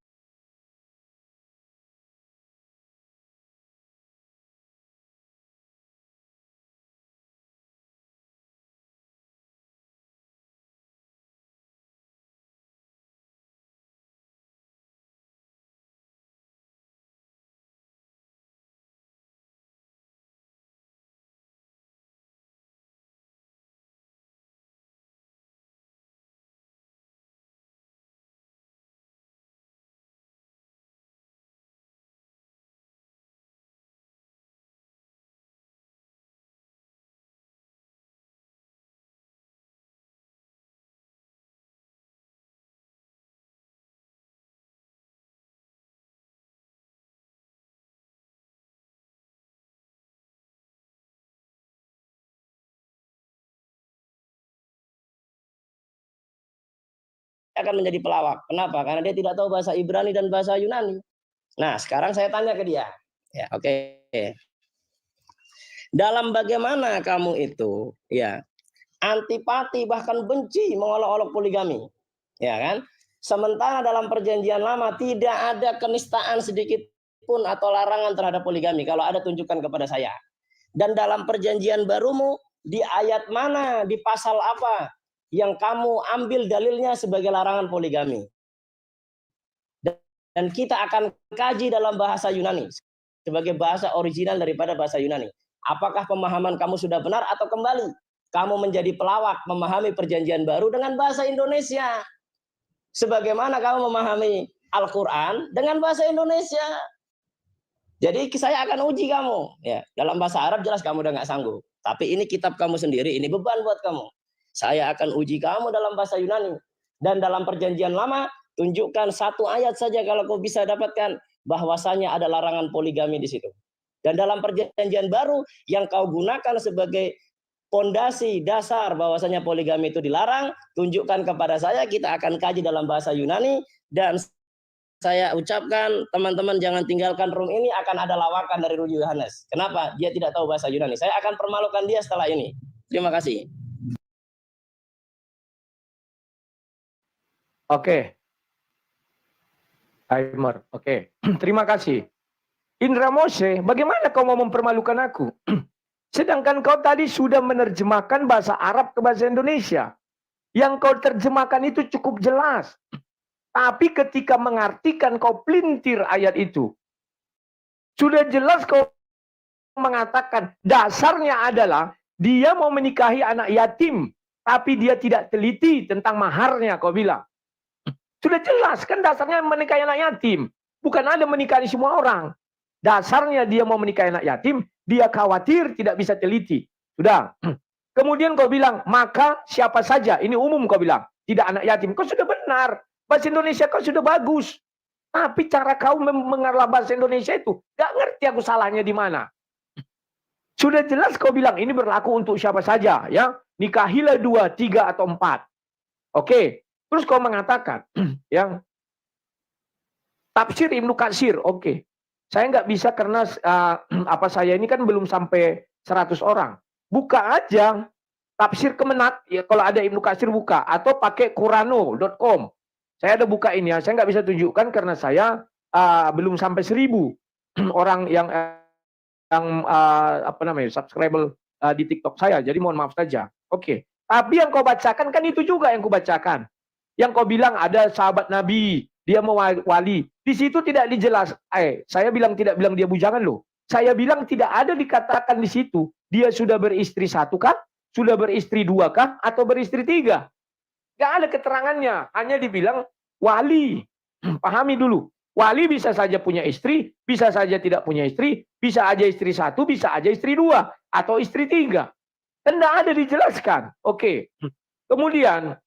akan menjadi pelawak. Kenapa? Karena dia tidak tahu bahasa Ibrani dan bahasa Yunani. Nah, sekarang saya tanya ke dia. Ya, oke. Dalam bagaimana kamu itu, ya, antipati bahkan benci mengolok-olok poligami, ya kan? Sementara dalam perjanjian lama tidak ada kenistaan sedikit pun atau larangan terhadap poligami. Kalau ada tunjukkan kepada saya. Dan dalam perjanjian barumu di ayat mana, di pasal apa yang kamu ambil dalilnya sebagai larangan poligami. Dan kita akan kaji dalam bahasa Yunani sebagai bahasa original daripada bahasa Yunani. Apakah pemahaman kamu sudah benar atau kembali kamu menjadi pelawak memahami perjanjian baru dengan bahasa Indonesia. Sebagaimana kamu memahami Al-Quran dengan bahasa Indonesia. Jadi saya akan uji kamu. Ya, dalam bahasa Arab jelas kamu udah nggak sanggup. Tapi ini kitab kamu sendiri, ini beban buat kamu. Saya akan uji kamu dalam bahasa Yunani. Dan dalam perjanjian lama, tunjukkan satu ayat saja kalau kau bisa dapatkan bahwasanya ada larangan poligami di situ. Dan dalam perjanjian baru yang kau gunakan sebagai pondasi dasar bahwasanya poligami itu dilarang, tunjukkan kepada saya, kita akan kaji dalam bahasa Yunani. Dan saya ucapkan, teman-teman jangan tinggalkan room ini, akan ada lawakan dari Rudy Yohanes. Kenapa? Dia tidak tahu bahasa Yunani. Saya akan permalukan dia setelah ini. Terima kasih. Oke. Timer. Oke. Terima kasih. Indra Mose, bagaimana kau mau mempermalukan aku? Sedangkan kau tadi sudah menerjemahkan bahasa Arab ke bahasa Indonesia. Yang kau terjemahkan itu cukup jelas. Tapi ketika mengartikan kau pelintir ayat itu. Sudah jelas kau mengatakan dasarnya adalah dia mau menikahi anak yatim. Tapi dia tidak teliti tentang maharnya, kau bilang. Sudah jelas kan dasarnya menikahi anak yatim. Bukan ada menikahi semua orang. Dasarnya dia mau menikahi anak yatim, dia khawatir tidak bisa teliti. Sudah. Kemudian kau bilang, maka siapa saja, ini umum kau bilang, tidak anak yatim. Kau sudah benar. Bahasa Indonesia kau sudah bagus. Tapi cara kau mengarlah bahasa Indonesia itu, gak ngerti aku salahnya di mana. Sudah jelas kau bilang, ini berlaku untuk siapa saja. Ya, nikahilah 2, 3, atau 4. Oke. Terus kau mengatakan, yang tafsir Ibnu Katsir, oke. Saya nggak bisa karena saya ini kan belum sampai 100 orang. Buka aja tafsir Kemenak, ya kalau ada Ibnu Katsir buka, atau pakai Qurano.com. Saya ada buka ini ya, saya nggak bisa tunjukkan karena saya belum sampai 1000 orang yang subscribe di TikTok saya. Jadi mohon maaf saja. Oke. Tapi yang kau bacakan kan itu juga yang kau bacakan. Yang kau bilang ada sahabat Nabi, dia mau wali. Di situ tidak dijelas. Saya tidak bilang dia bujangan loh. Saya bilang tidak ada dikatakan di situ. Dia sudah beristri 1 kah? Sudah beristri 2 kah? Atau beristri 3? Gak ada keterangannya. Hanya dibilang wali. Pahami dulu. Wali bisa saja punya istri, bisa saja tidak punya istri, bisa aja istri 1, bisa aja istri 2, atau istri 3. Kan tidak ada dijelaskan. Oke. Kemudian,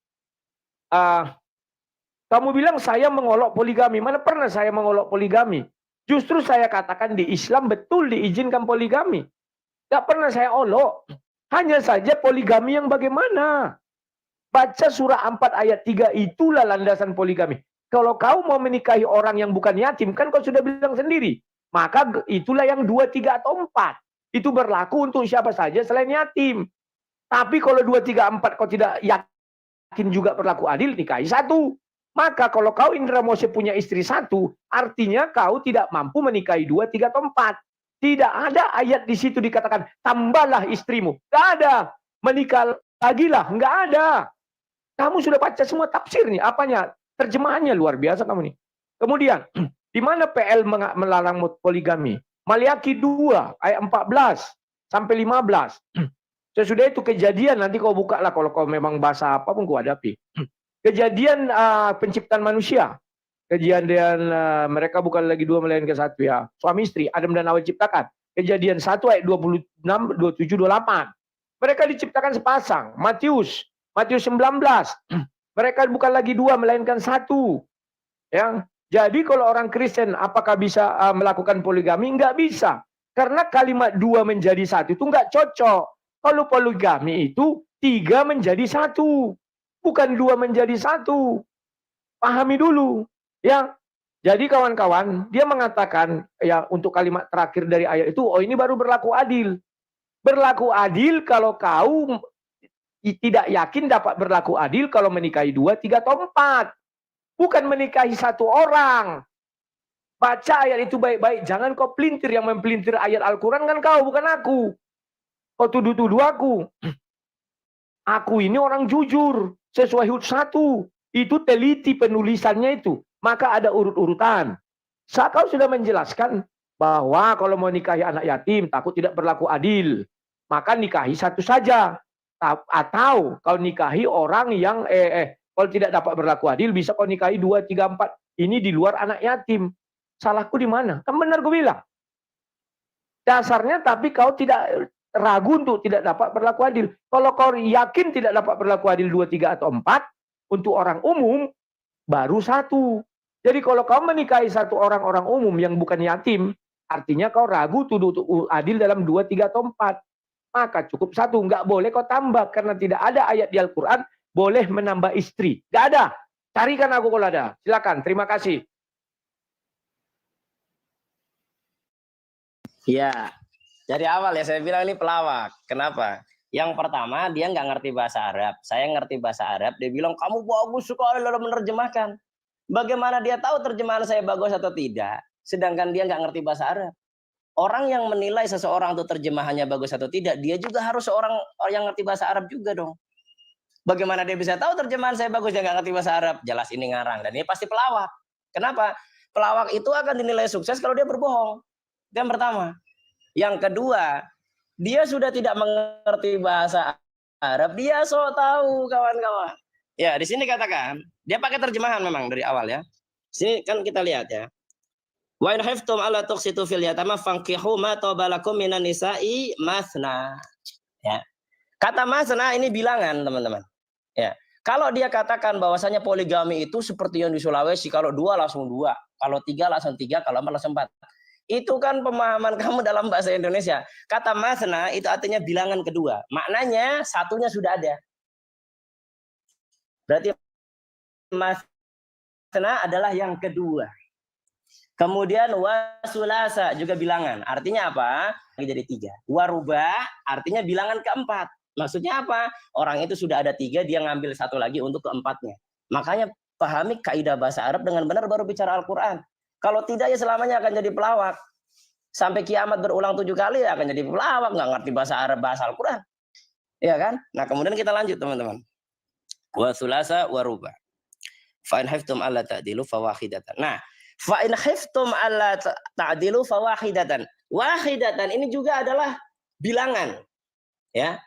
kamu bilang saya mengolok poligami. Mana pernah saya mengolok poligami? Justru saya katakan di Islam betul diizinkan poligami. Gak pernah saya olok. Hanya saja poligami yang bagaimana? Baca surah 4 ayat 3, itulah landasan poligami. Kalau kau mau menikahi orang yang bukan yatim, kan kau sudah bilang sendiri. Maka itulah yang 2, 3, atau 4. Itu berlaku untuk siapa saja selain yatim. Tapi kalau 2, 3, 4 kau tidak yakin juga berlaku adil, nikahi 1. Maka kalau kau Indra Mose punya istri 1, artinya kau tidak mampu menikahi 2, 3, atau 4. Tidak ada ayat di situ dikatakan, tambahlah istrimu. Tidak ada. Menikah lagilah. Enggak ada. Kamu sudah baca semua tafsirnya. Apanya? Terjemahannya luar biasa kamu nih. Kemudian, di mana PL melarang poligami? Maliaki 2, ayat 14 sampai 15. Sesudah itu Kejadian, nanti kau buka lah kalau kau memang bahasa apa pun kau hadapi. Kejadian penciptaan manusia. Kejadian mereka bukan lagi 2 melainkan 1 ya. Suami istri, Adam dan Hawa diciptakan. Kejadian 1 ayat 26, 27, 28. Mereka diciptakan sepasang. Matius 19. Mereka bukan lagi 2 melainkan 1. Ya. Jadi kalau orang Kristen apakah bisa melakukan poligami? Enggak bisa. Karena kalimat 2 menjadi 1 itu enggak cocok. Kalau poligami itu 3 menjadi 1. Bukan 2 menjadi 1. Pahami dulu. Ya. Jadi kawan-kawan, dia mengatakan ya untuk kalimat terakhir dari ayat itu, oh ini baru berlaku adil. Berlaku adil kalau kau tidak yakin dapat berlaku adil kalau menikahi 2, 3, atau 4. Bukan menikahi 1 orang. Baca ayat itu baik-baik. Jangan kau pelintir, yang mempelintir ayat Al-Quran kan kau, bukan aku. Kau tuduh-tuduh aku. Aku ini orang jujur. Sesuai Hud 1. Itu teliti penulisannya itu. Maka ada urut-urutan. Kau sudah menjelaskan bahwa kalau mau nikahi anak yatim, takut tidak berlaku adil. Maka nikahi 1 saja. Atau kau nikahi orang yang kalau tidak dapat berlaku adil, bisa kau nikahi 2, 3, 4. Ini di luar anak yatim. Salahku di mana? Kan benar gue bilang. Dasarnya tapi kau tidak ragu untuk tidak dapat berlaku adil. Kalau kau yakin tidak dapat berlaku adil 2, 3, atau 4 untuk orang umum, baru satu. Jadi kalau kau menikahi satu orang umum yang bukan yatim, artinya kau ragu tuduh adil dalam 2, 3 atau 4. Maka cukup satu, nggak boleh kau tambah karena tidak ada ayat di Al-Quran boleh menambah istri. Nggak ada. Carikan aku kalau ada. Silakan. Terima kasih. Ya, dari awal ya saya bilang ini pelawak. Kenapa? Yang pertama dia nggak ngerti bahasa Arab. Saya ngerti bahasa Arab. Dia bilang kamu bagus sekali dalam menerjemahkan. Bagaimana dia tahu terjemahan saya bagus atau tidak? Sedangkan dia nggak ngerti bahasa Arab. Orang yang menilai seseorang itu terjemahannya bagus atau tidak, dia juga harus orang yang ngerti bahasa Arab juga dong. Bagaimana dia bisa tahu terjemahan saya bagus, dia nggak ngerti bahasa Arab? Jelas ini ngarang, dan ini pasti pelawak. Kenapa? Pelawak itu akan dinilai sukses kalau dia berbohong. Itu yang pertama. Yang kedua, dia sudah tidak mengerti bahasa Arab, dia sok tahu kawan-kawan. Ya, di sini katakan, dia pakai terjemahan memang dari awal ya. Sini kan kita lihat ya. Wa in khiftum alla tuqsitu fil yatama fankihu ma tabalakum minan nisa'i masna. Ya. Kata masna ini bilangan, teman-teman. Ya. Kalau dia katakan bahwasanya poligami itu seperti yang di Sulawesi, kalau 2 langsung 2, kalau 3 langsung 3, kalau 4 langsung 4. Itu kan pemahaman kamu dalam bahasa Indonesia. Kata masna itu artinya bilangan kedua. Maknanya satunya sudah ada. Berarti masna adalah yang kedua. Kemudian wasulasa juga bilangan. Artinya apa? Jadi 3. Waruba artinya bilangan keempat. Maksudnya apa? Orang itu sudah ada 3, dia ngambil satu lagi untuk keempatnya. Makanya pahami kaidah bahasa Arab dengan benar baru bicara Al-Quran. Kalau tidak ya selamanya akan jadi pelawak. Sampai kiamat berulang 7 kali ya akan jadi pelawak. Nggak ngerti bahasa Arab, bahasa Al-Quran. Ya kan? Nah kemudian kita lanjut teman-teman. Wasulasa waruba. Fa in khiftum alla ta'dilu fawahidatan. Nah, fa in khiftum alla ta'dilu fawahidatan. Wahidatan ini juga adalah bilangan. Ya.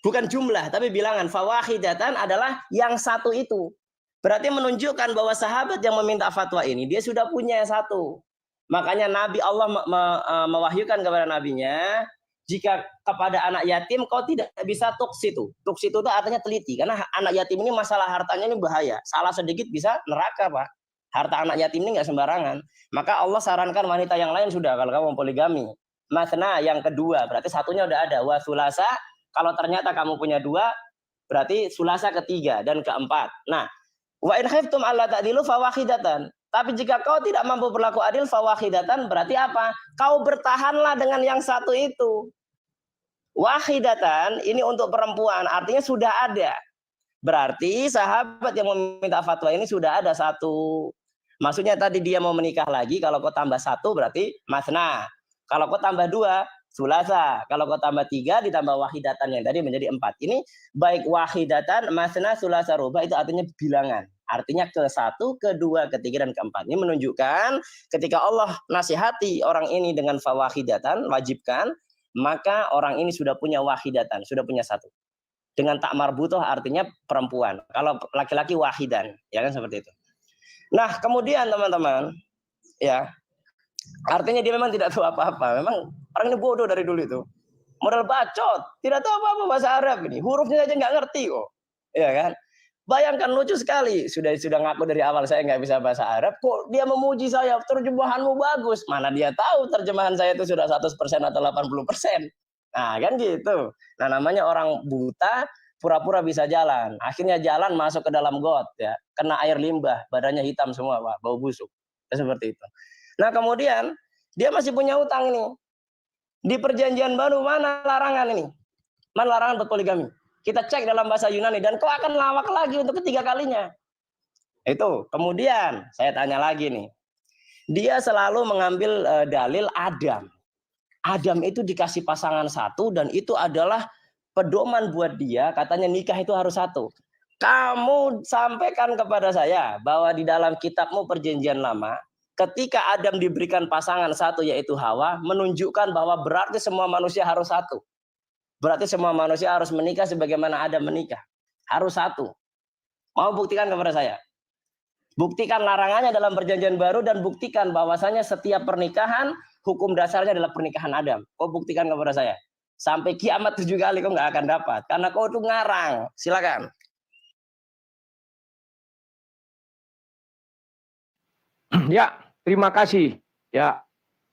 Bukan jumlah tapi bilangan. Fawahidatan adalah yang satu itu. Berarti menunjukkan bahwa sahabat yang meminta fatwa ini dia sudah punya satu. Makanya Nabi Allah mewahyukan kepada nabinya, jika kepada anak yatim kau tidak bisa tuksitu. Tuksitu itu artinya teliti, karena anak yatim ini masalah hartanya ini bahaya. Salah sedikit bisa neraka, Pak. Harta anak yatim ini nggak sembarangan. Maka Allah sarankan wanita yang lain sudah kalau kamu poligami. Masna yang kedua, berarti satunya udah ada. Wa sulasa, kalau ternyata kamu punya 2, berarti sulasa ketiga dan keempat. Nah, wa in khiftum alla ta'dilu fawahidatan. Tapi jika kau tidak mampu berlaku adil fawahidatan, berarti apa? Kau bertahanlah dengan yang satu itu. Wahidatan ini untuk perempuan, artinya sudah ada. Berarti sahabat yang meminta fatwa ini sudah ada satu. Maksudnya tadi dia mau menikah lagi, kalau kau tambah 1 berarti masna. Kalau kau tambah 2, sulasa. Kalau kau tambah 3 ditambah wahidatan yang tadi menjadi 4. Ini baik wahidatan, masna, sulasa, ruba itu artinya bilangan. Artinya ke-1, ke-2, ke-3 dan ke-4. Ini menunjukkan ketika Allah nasihati orang ini dengan fawahidatan, wajibkan, maka orang ini sudah punya wahidatan, sudah punya 1. Dengan tak marbutoh artinya perempuan. Kalau laki-laki wahidan, ya kan seperti itu. Nah, kemudian teman-teman, ya, artinya dia memang tidak tahu apa-apa. Memang orang ini bodoh dari dulu itu. Modal bacot, tidak tahu apa-apa bahasa Arab ini. Hurufnya aja nggak ngerti kok. Ya kan? Bayangkan lucu sekali. Sudah ngaku dari awal saya nggak bisa bahasa Arab, kok dia memuji saya, terjemahanmu bagus. Mana dia tahu terjemahan saya itu sudah 100% atau 80%. Nah, kan gitu. Nah, namanya orang buta pura-pura bisa jalan. Akhirnya jalan masuk ke dalam got ya. Kena air limbah, badannya hitam semua, Pak, bau busuk. Ya, seperti itu. Nah, kemudian dia masih punya utang ini. Di perjanjian baru mana larangan ini? Mana larangan berpoligami? Kita cek dalam bahasa Yunani dan kau akan lawak lagi untuk ketiga kalinya. Itu. Kemudian saya tanya lagi nih. Dia selalu mengambil dalil Adam. Adam itu dikasih pasangan 1 dan itu adalah pedoman buat dia, katanya nikah itu harus 1. Kamu sampaikan kepada saya bahwa di dalam kitabmu perjanjian lama, ketika Adam diberikan pasangan 1 yaitu Hawa, menunjukkan bahwa berarti semua manusia harus 1. Berarti semua manusia harus menikah sebagaimana Adam menikah. Harus 1. Mau buktikan kepada saya? Buktikan larangannya dalam perjanjian baru dan buktikan bahwasanya setiap pernikahan hukum dasarnya adalah pernikahan Adam. Kau buktikan kepada saya. Sampai kiamat 7 kali kau nggak akan dapat. Karena kau itu ngarang. Silakan. Ya, terima kasih. Ya,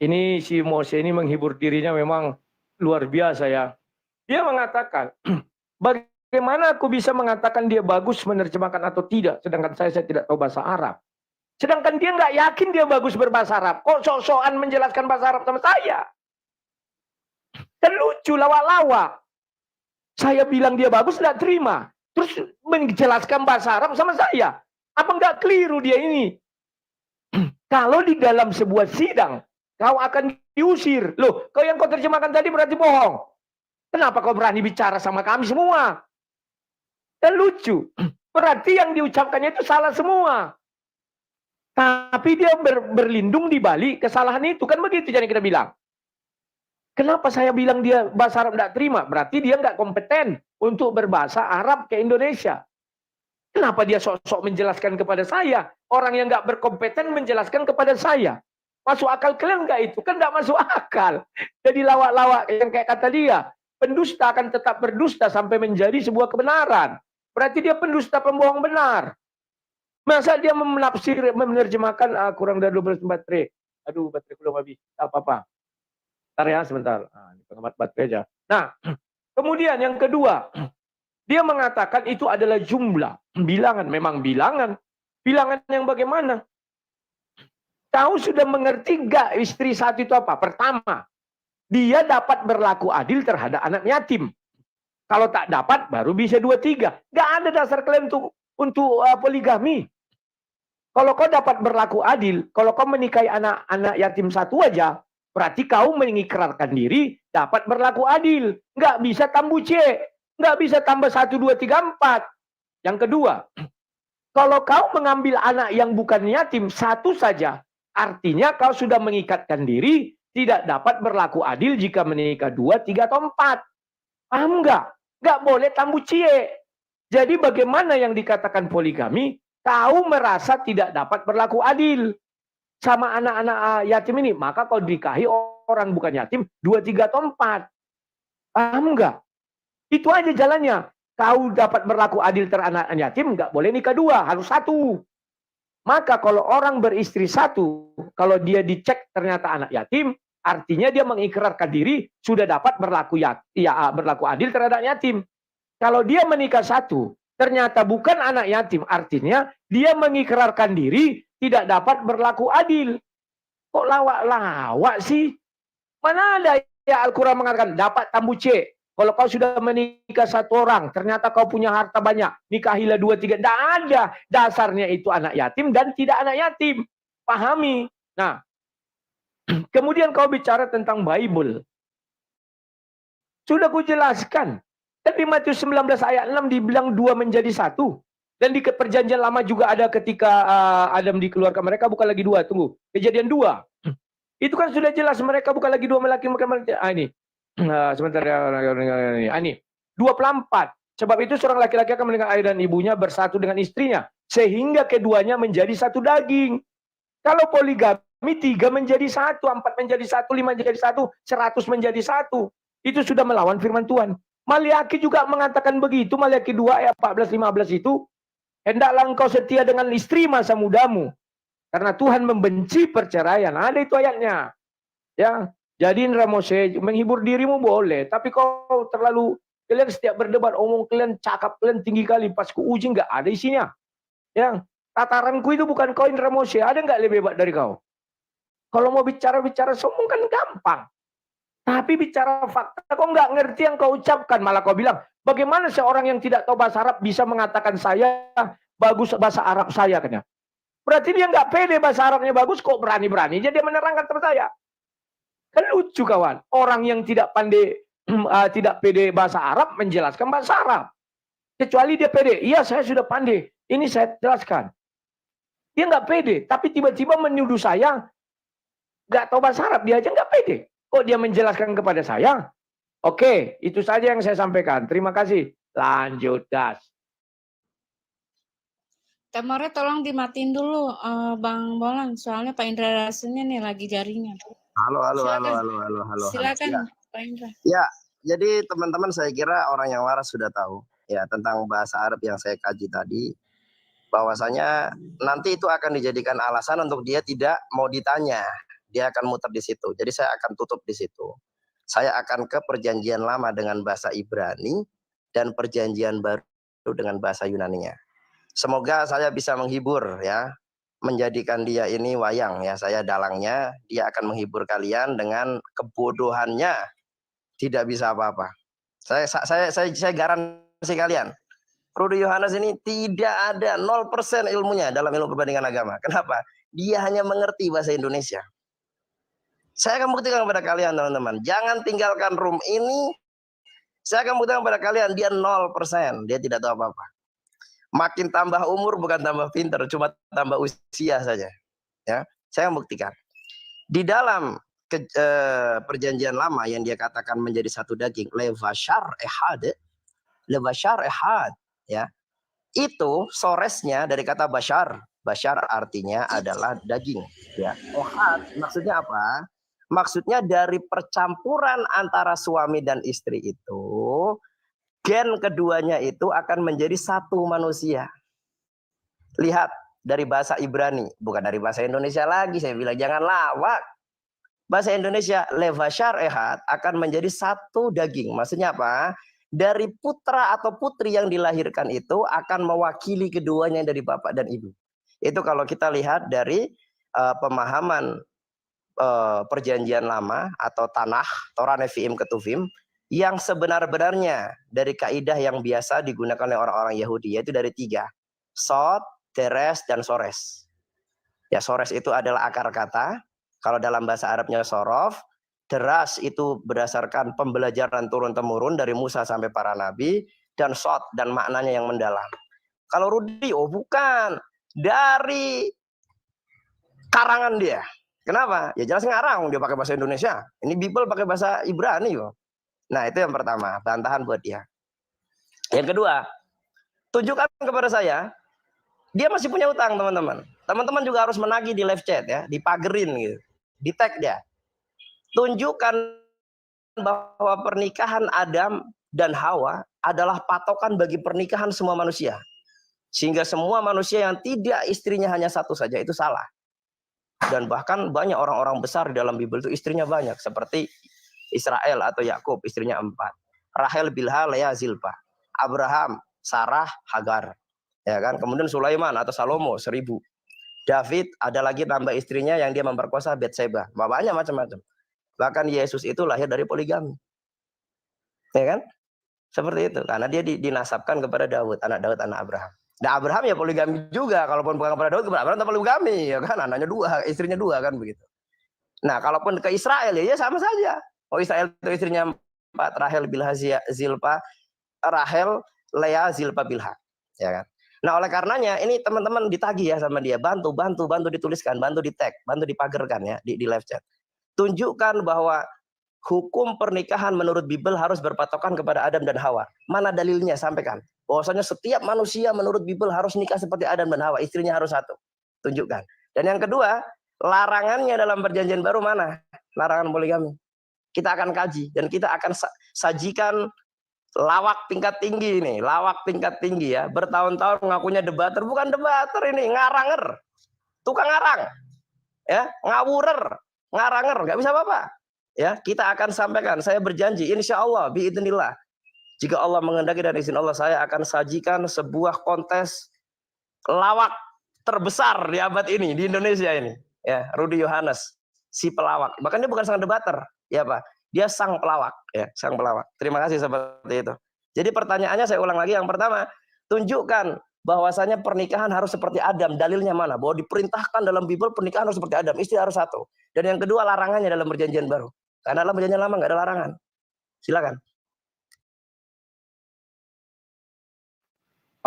ini si Mose ini menghibur dirinya memang luar biasa ya. Dia mengatakan, bagaimana aku bisa mengatakan dia bagus menerjemahkan atau tidak, sedangkan saya tidak tahu bahasa Arab. Sedangkan dia nggak yakin dia bagus berbahasa Arab. Kok sok-sokan menjelaskan bahasa Arab sama saya? Kan lucu, lawak-lawak. Saya bilang dia bagus, nggak terima. Terus menjelaskan bahasa Arab sama saya. Apa nggak keliru dia ini? Kalau di dalam sebuah sidang, kau akan diusir. Loh, kau yang kau terjemahkan tadi berarti bohong. Kenapa kau berani bicara sama kami semua? Dan lucu. Berarti yang diucapkannya itu salah semua. Tapi dia berlindung di balik kesalahan itu. Kan begitu jadi kita bilang. Kenapa saya bilang dia bahasa Arab tidak terima? Berarti dia nggak kompeten untuk berbahasa Arab ke Indonesia. Kenapa dia sok-sok menjelaskan kepada saya? Orang yang nggak berkompeten menjelaskan kepada saya. Masuk akal kalian nggak itu? Kan nggak masuk akal. Jadi lawak-lawak yang kayak kata dia. Pendusta akan tetap berdusta sampai menjadi sebuah kebenaran. Berarti dia pendusta pembohong benar. Masa dia menerjemahkan kurang dari 12 baterai. Aduh, baterai belum habis. Apa-apa. Ntar ya, sebentar. Ini pengamat baterai aja. Nah, kemudian yang kedua. Dia mengatakan itu adalah jumlah. Bilangan, memang bilangan. Bilangan yang bagaimana? Kau sudah mengerti nggak istri satu itu apa? Pertama, dia dapat berlaku adil terhadap anak yatim. Kalau tak dapat, baru bisa 2-3. Nggak ada dasar klaim untuk poligami. Kalau kau dapat berlaku adil, kalau kau menikahi anak yatim satu aja, berarti kau mengikrarkan diri dapat berlaku adil. Nggak bisa tambah C. Nggak bisa tambah 1, 2, 3, 4. Yang kedua, kalau kau mengambil anak yang bukan yatim satu saja, artinya kau sudah mengikatkan diri tidak dapat berlaku adil jika menikah 2, 3, atau 4. Paham nggak? Nggak boleh tambah C. Jadi bagaimana yang dikatakan poligami? Kau merasa tidak dapat berlaku adil sama anak-anak yatim ini, maka kau dinikahi orang bukan yatim 2, 3, atau 4. Paham nggak? Itu aja jalannya. Kau dapat berlaku adil terhadap anak yatim, nggak boleh nikah 2, harus 1. Maka kalau orang beristri 1, kalau dia dicek ternyata anak yatim, artinya dia mengikrarkan diri sudah dapat berlaku adil terhadap yatim. Kalau dia menikah 1, ternyata bukan anak yatim, artinya dia mengikrarkan diri tidak dapat berlaku adil. Kok lawak-lawak sih? Mana ada ya Al-Quran mengatakan dapat tambu C. Kalau kau sudah menikah 1 orang, ternyata kau punya harta banyak, nikahilah 2, 3. Tidak ada. Dasarnya itu anak yatim dan tidak anak yatim. Pahami. Nah, kemudian kau bicara tentang Bible. Sudah kujelaskan. Tapi Matius 19 ayat 6 dibilang 2 menjadi 1. Dan di perjanjian lama juga ada ketika Adam dikeluarkan. Mereka bukan lagi 2. Tunggu. Kejadian 2. Itu kan sudah jelas. Mereka bukan lagi 2 laki. Ini. Sebentar ya. Ini. 24. Sebab itu seorang laki-laki akan meninggalkan ayah dan ibunya bersatu dengan istrinya. Sehingga keduanya menjadi satu daging. Kalau poligami 3 menjadi 1. 4 menjadi 1. 5 menjadi 1. 100 menjadi 1. Itu sudah melawan firman Tuhan. Maliaki juga mengatakan begitu, Maliaki 2 ayat 14-15 itu, hendaklah engkau setia dengan istri masa mudamu, karena Tuhan membenci perceraian. Ada itu ayatnya. Ya, jadi Indra Mose, menghibur dirimu boleh, tapi kau terlalu, kalian setiap berdebat, omong kalian cakap kalian tinggi kali, pas ku uji nggak ada isinya. Ya, tataranku itu bukan kau Indra Mose, ada nggak lebih hebat dari kau? Kalau mau bicara sombong kan gampang. Tapi bicara fakta, kok nggak ngerti yang kau ucapkan. Malah kau bilang, bagaimana seorang yang tidak tahu bahasa Arab bisa mengatakan saya bagus bahasa Arab saya. Katanya. Berarti dia nggak pede bahasa Arabnya bagus, kok berani-berani dia menerangkan kepada saya. Kan lucu kawan. Orang yang tidak pandai, tidak pede bahasa Arab menjelaskan bahasa Arab. Kecuali dia pede. Iya saya sudah pandai. Ini saya jelaskan. Dia nggak pede. Tapi tiba-tiba menuduh saya nggak tahu bahasa Arab. Dia aja nggak pede. Kok dia menjelaskan kepada saya? Oke, itu saja yang saya sampaikan. Terima kasih. Lanjut, Das. Temornya tolong dimatiin dulu, Bang Bolang. Soalnya Pak Indra rasanya nih lagi jaringan. Halo. Silakan, Ya. Pak Indra. Ya, jadi teman-teman saya kira orang yang waras sudah tahu ya tentang bahasa Arab yang saya kaji tadi. bahwasanya nanti itu akan dijadikan alasan untuk dia tidak mau ditanya. Dia akan muter di situ. Jadi saya akan tutup di situ. Saya akan ke perjanjian lama dengan bahasa Ibrani dan perjanjian baru dengan bahasa Yunaninya. Semoga saya bisa menghibur ya, menjadikan dia ini wayang ya, saya dalangnya, dia akan menghibur kalian dengan kebodohannya, tidak bisa apa-apa. Saya garansi kalian, Rudy Yohanes ini tidak ada 0% ilmunya dalam ilmu perbandingan agama. Kenapa? Dia hanya mengerti bahasa Indonesia. Saya akan buktikan kepada kalian teman-teman, jangan tinggalkan room ini. Saya akan buktikan kepada kalian dia 0%, dia tidak tahu apa-apa. Makin tambah umur bukan tambah pinter, cuma tambah usia saja. Ya, saya akan buktikan. Di dalam perjanjian lama yang dia katakan menjadi satu daging, levashar ehad, ya. Itu soresnya dari kata bashar. Bashar artinya adalah daging, ya. Ehad maksudnya apa? Maksudnya dari percampuran antara suami dan istri itu, gen keduanya itu akan menjadi satu manusia. Lihat dari bahasa Ibrani, bukan dari bahasa Indonesia lagi. Saya bilang jangan lawak. Bahasa Indonesia, levashar ehad akan menjadi satu daging. Maksudnya apa? Dari putra atau putri yang dilahirkan itu akan mewakili keduanya dari bapak dan ibu. Itu kalau kita lihat dari pemahaman perjanjian lama atau tanah, Torah Nevi'im Ketuvim, yang sebenar-benarnya dari kaidah yang biasa digunakan oleh orang-orang Yahudi, yaitu dari 3. Sod, Teres, dan Sores. Ya, Sores itu adalah akar kata. Kalau dalam bahasa Arabnya Sorof. Deras itu berdasarkan pembelajaran turun-temurun dari Musa sampai para nabi. Dan Sod, dan maknanya yang mendalam. Kalau Rudi, oh bukan. Dari karangan dia. Kenapa? Ya jelas ngarang, dia pakai bahasa Indonesia. Ini Bible pakai bahasa Ibrani loh. Nah, itu yang pertama, bantahan buat dia. Yang kedua, tunjukkan kepada saya, dia masih punya utang, teman-teman. Teman-teman juga harus menagih di live chat ya, dipagerin gitu. Di tag dia. Tunjukkan bahwa pernikahan Adam dan Hawa adalah patokan bagi pernikahan semua manusia. Sehingga semua manusia yang tidak istrinya hanya satu saja itu salah. Dan bahkan banyak orang-orang besar di dalam Bible itu istrinya banyak. Seperti Israel atau Yakub, istrinya 4. Rahel, Bilha, Lea, Zilpa. Abraham, Sarah, Hagar. Ya kan? Kemudian Sulaiman atau Salomo 1000. David ada lagi tambah istrinya yang dia memperkosa Betseba. Banyak macam-macam. Bahkan Yesus itu lahir dari poligami. Ya kan? Seperti itu. Karena dia dinasabkan kepada Daud, anak Abraham. Nah, Abraham ya poligami juga. Kalaupun bukan kepada Daud, Abraham tak poligami, ya kan? Anaknya 2, istrinya 2 kan begitu. Nah, kalaupun ke Israel ya sama saja. Oh, Israel itu istrinya 4, Rahel, Bilha, Zilpa, Rahel, Lea, Zilpa, Bilha, ya kan? Nah, oleh karenanya ini teman-teman ditagih ya sama dia, bantu dituliskan, bantu di tag, bantu dipagerkan ya di live chat. Tunjukkan bahwa hukum pernikahan menurut Bible harus berpatokan kepada Adam dan Hawa. Mana dalilnya? Sampaikan. Bahwasanya setiap manusia menurut Bible harus nikah seperti Adam dan Hawa, istrinya harus satu. Tunjukkan. Dan yang kedua, larangannya dalam perjanjian baru mana? Larangan poligami. Kita akan kaji dan kita akan sajikan lawak tingkat tinggi ini, lawak tingkat tinggi ya. Bertahun-tahun ngakunya debater, bukan debater ini, ngaranger. Tukang ngarang. Ya, ngawurer, ngaranger, nggak bisa apa-apa. Ya, kita akan sampaikan. Saya berjanji, insya Allah, biidznillah. Jika Allah menghendaki dan izin Allah, saya akan sajikan sebuah kontes lawak terbesar di abad ini, di Indonesia ini. Ya, Rudy Yohanes, si pelawak. Bahkan dia bukan sang debater, ya Pak. Dia sang pelawak, ya, sang pelawak. Terima kasih seperti itu. Jadi pertanyaannya saya ulang lagi. Yang pertama, tunjukkan bahwasanya pernikahan harus seperti Adam. Dalilnya mana? Bahwa diperintahkan dalam Bible pernikahan harus seperti Adam, istri harus satu. Dan yang kedua, larangannya dalam perjanjian baru. Karena dalam perjanjian lama nggak ada larangan. Silakan.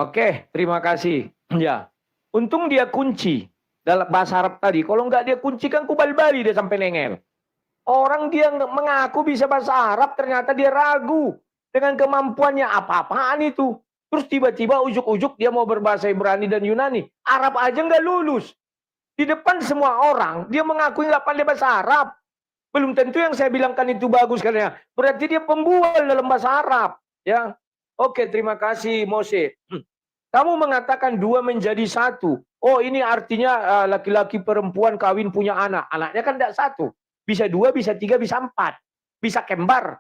Oke, terima kasih. Ya, untung dia kunci dalam bahasa Arab tadi. Kalau nggak dia kunci kan kubal-bali dia sampai nengel. Orang dia mengaku bisa bahasa Arab, ternyata dia ragu dengan kemampuannya apa-apaan itu. Terus tiba-tiba ujuk-ujuk dia mau berbahasa Ibrani dan Yunani. Arab aja nggak lulus. Di depan semua orang, dia mengakui nggak pandai bahasa Arab. Belum tentu yang saya bilangkan itu bagus karena berarti dia pembual dalam bahasa Arab. Ya, oke, terima kasih Mose. Kamu mengatakan dua menjadi satu. Oh, ini artinya laki-laki perempuan kawin punya anak. Anaknya kan tidak satu. Bisa dua, bisa tiga, bisa empat. Bisa kembar.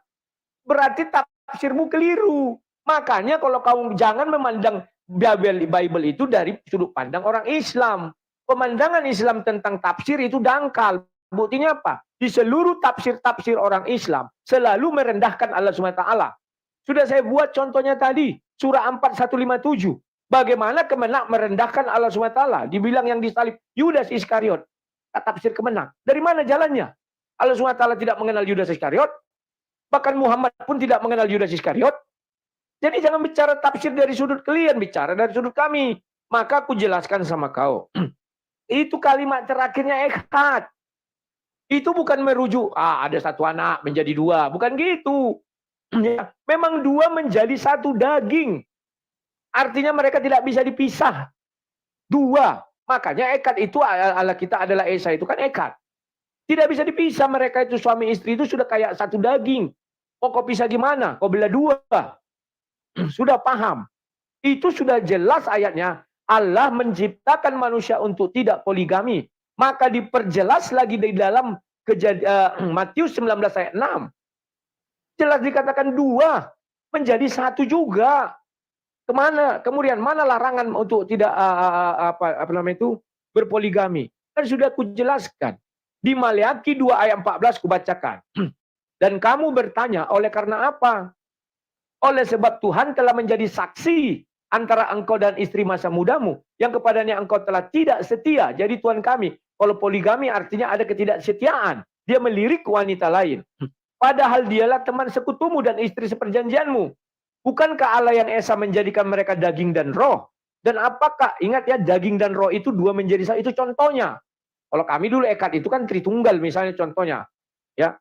Berarti tafsirmu keliru. Makanya kalau kamu jangan memandang Bible itu dari sudut pandang orang Islam. Pemandangan Islam tentang tafsir itu dangkal. Buktinya apa? Di seluruh tafsir-tafsir orang Islam selalu merendahkan Allah SWT. Sudah saya buat contohnya tadi. Surah 4157. Bagaimana Kemenak merendahkan Allah SWT? Dibilang yang disalib Yudas Iskariot. Tafsir Kemenak. Dari mana jalannya? Allah SWT tidak mengenal Yudas Iskariot. Bahkan Muhammad pun tidak mengenal Yudas Iskariot. Jadi jangan bicara tafsir dari sudut kalian, bicara dari sudut kami. Maka aku jelaskan sama kau. Itu kalimat terakhirnya echad. Itu bukan merujuk, ada satu anak menjadi dua. Bukan gitu. Ya, memang dua menjadi satu daging. Artinya mereka tidak bisa dipisah. Dua. Makanya echad itu ala kita adalah Esa itu kan echad. Tidak bisa dipisah, mereka itu suami istri itu sudah kayak satu daging. Oh, kok bisa gimana? Kok belah dua? Sudah paham. Itu sudah jelas ayatnya. Allah menciptakan manusia untuk tidak poligami. Maka diperjelas lagi di dalam Matius 19 ayat 6. Jelas dikatakan dua menjadi satu juga. Kemana? Kemudian mana larangan untuk tidak berpoligami? Kan sudah kujelaskan. Di Maleakhi 2 ayat 14 kubacakan. Dan kamu bertanya, oleh karena apa? Oleh sebab Tuhan telah menjadi saksi antara engkau dan istri masa mudamu, yang kepadanya engkau telah tidak setia. Jadi Tuhan kami, kalau poligami artinya ada ketidaksetiaan. Dia melirik wanita lain. Padahal dialah teman sekutumu dan istri seperjanjianmu. Bukankah Allah yang Esa menjadikan mereka daging dan roh? Dan apakah, ingat ya, daging dan roh itu dua menjadi satu, itu contohnya. Kalau kami dulu echad itu kan tritunggal misalnya contohnya. Ya.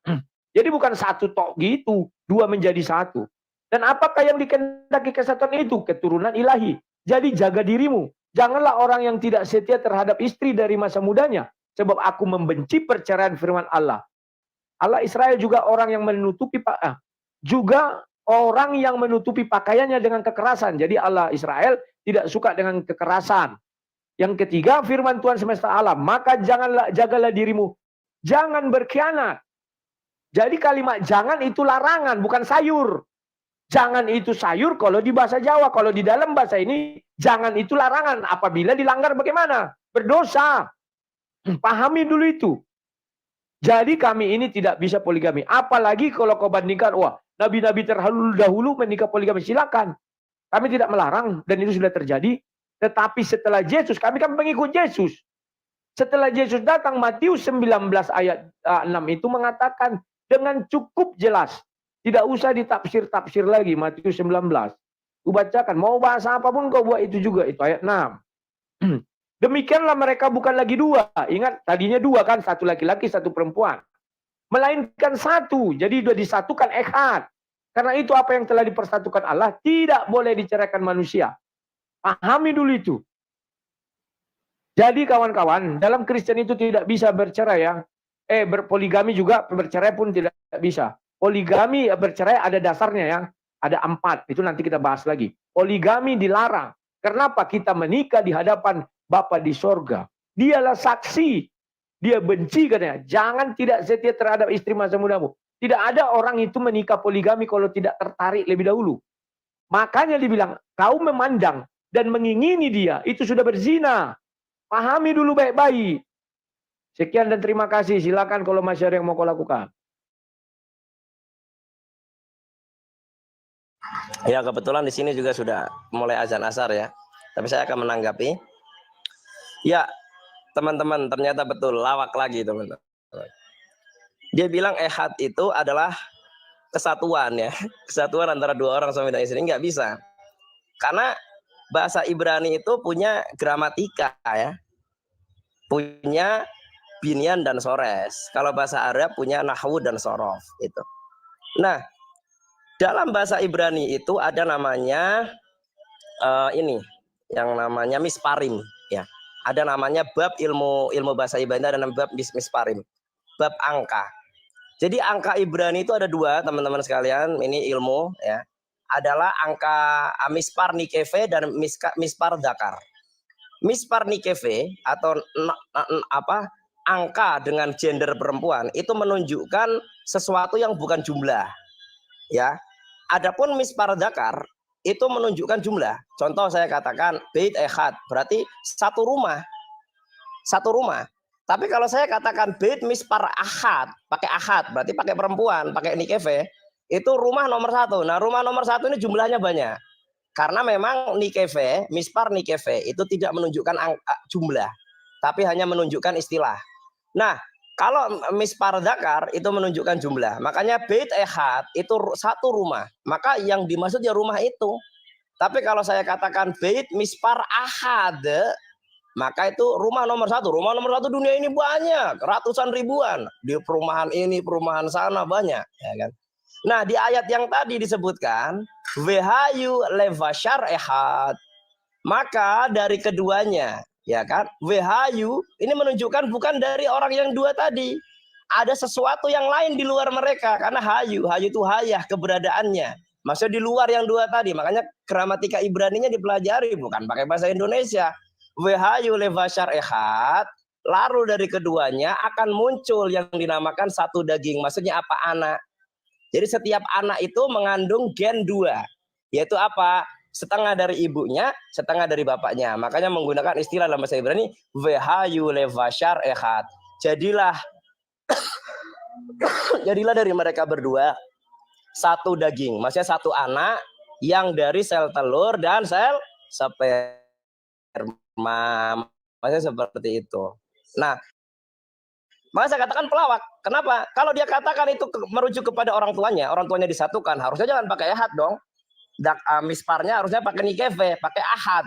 Jadi bukan satu tok gitu, dua menjadi satu. Dan apakah yang dikehendaki kesatuan itu? Keturunan ilahi. Jadi jaga dirimu. Janganlah orang yang tidak setia terhadap istri dari masa mudanya. Sebab aku membenci perceraian firman Allah. Allah Israel juga orang yang menutupi pakaiannya dengan kekerasan. Jadi Allah Israel tidak suka dengan kekerasan. Yang ketiga, firman Tuhan semesta alam. Maka jagalah dirimu. Jangan berkhianat. Jadi kalimat jangan itu larangan, bukan sayur. Jangan itu sayur kalau di bahasa Jawa. Kalau di dalam bahasa ini, jangan itu larangan. Apabila dilanggar bagaimana? Berdosa. Pahami dulu itu. Jadi kami ini tidak bisa poligami. Apalagi kalau kau bandingkan, wah, nabi-nabi terdahulu menikah poligami. Silakan. Kami tidak melarang dan itu sudah terjadi. Tetapi setelah Yesus, kami kan pengikut Yesus. Setelah Yesus datang, Matius 19 ayat 6 itu mengatakan dengan cukup jelas. Tidak usah ditafsir-tafsir lagi, Matius 19. Ku bacakan, mau bahasa apapun kau buat itu juga, itu ayat 6. Demikianlah mereka bukan lagi dua. Ingat, tadinya dua kan, satu laki-laki, satu perempuan. Melainkan satu, jadi sudah disatukan echad. Karena itu apa yang telah dipersatukan Allah, tidak boleh diceraikan manusia. Pahami dulu itu. Jadi kawan-kawan, dalam Kristen itu tidak bisa bercerai ya. Berpoligami juga, bercerai pun tidak bisa. Poligami bercerai ada dasarnya ya. Ada 4, itu nanti kita bahas lagi. Poligami dilarang. Kenapa? Kita menikah di hadapan Bapa di sorga. Dialah saksi. Dia benci katanya. Jangan tidak setia terhadap istri masa mudamu. Tidak ada orang itu menikah poligami kalau tidak tertarik lebih dahulu. Makanya dibilang, kau memandang dan mengingini dia, itu sudah berzina. Pahami dulu baik-baik. Sekian dan terima kasih. Silakan kalau masih ada yang mau kau lakukan. Ya, kebetulan di sini juga sudah mulai azan asar ya. Tapi saya akan menanggapi. Ya, teman-teman, ternyata betul lawak lagi, teman-teman. Dia bilang echad itu adalah kesatuan ya. Kesatuan antara dua orang suami dan istri, nggak bisa. Karena bahasa Ibrani itu punya gramatika ya. Punya binyan dan sores. Kalau bahasa Arab punya nahwu dan sorof itu. Nah, dalam bahasa Ibrani itu ada namanya ini yang namanya misparim ya. Ada namanya bab ilmu bahasa Ibrani, ada namanya bab misparim. Bab angka. Jadi angka Ibrani itu ada dua, teman-teman sekalian, ini ilmu ya. adalah angka mispar nikeve dan mispar dakar. Mispar nikeve atau angka dengan gender perempuan itu menunjukkan sesuatu yang bukan jumlah. Ya. Adapun mispar dakar itu menunjukkan jumlah. Contoh saya katakan bait ehad, berarti satu rumah. Satu rumah. Tapi kalau saya katakan bait mispar ahad, pakai ahad, berarti pakai perempuan, pakai nikeve, itu rumah nomor satu. Nah, rumah nomor satu ini jumlahnya banyak. Karena memang nikeve, mispar nikeve itu tidak menunjukkan jumlah, tapi hanya menunjukkan istilah. Nah, kalau mispar dakar itu menunjukkan jumlah. Makanya bait ehad itu satu rumah. Maka yang dimaksud ya rumah itu. Tapi kalau saya katakan bait mispar ahad, maka itu rumah nomor satu. Rumah nomor satu dunia ini banyak, ratusan ribuan. Di perumahan ini, perumahan sana banyak, ya kan? Nah, di ayat yang tadi disebutkan wehayu levashar ehad. Maka dari keduanya, ya kan? Wehayu ini menunjukkan bukan dari orang yang dua tadi. Ada sesuatu yang lain di luar mereka, karena hayu itu hayah keberadaannya. Maksudnya di luar yang dua tadi. Makanya gramatika Ibraninya dipelajari, bukan pakai bahasa Indonesia. Wehayu levashar ehad, lalu dari keduanya akan muncul yang dinamakan satu daging. Maksudnya apa? Anak. Jadi setiap anak itu mengandung gen 2, yaitu apa? Setengah dari ibunya, setengah dari bapaknya. Makanya menggunakan istilah dalam bahasa Ibrani wehayu levashar ehad. Jadilah dari mereka berdua satu daging. Maksudnya satu anak yang dari sel telur dan sel sperma. Maksudnya seperti itu. Nah, maka saya katakan pelawak. Kenapa? Kalau dia katakan itu merujuk kepada orang tuanya disatukan, harusnya jangan pakai ahad dong. Misparnya harusnya pakai nikeve, pakai ahad,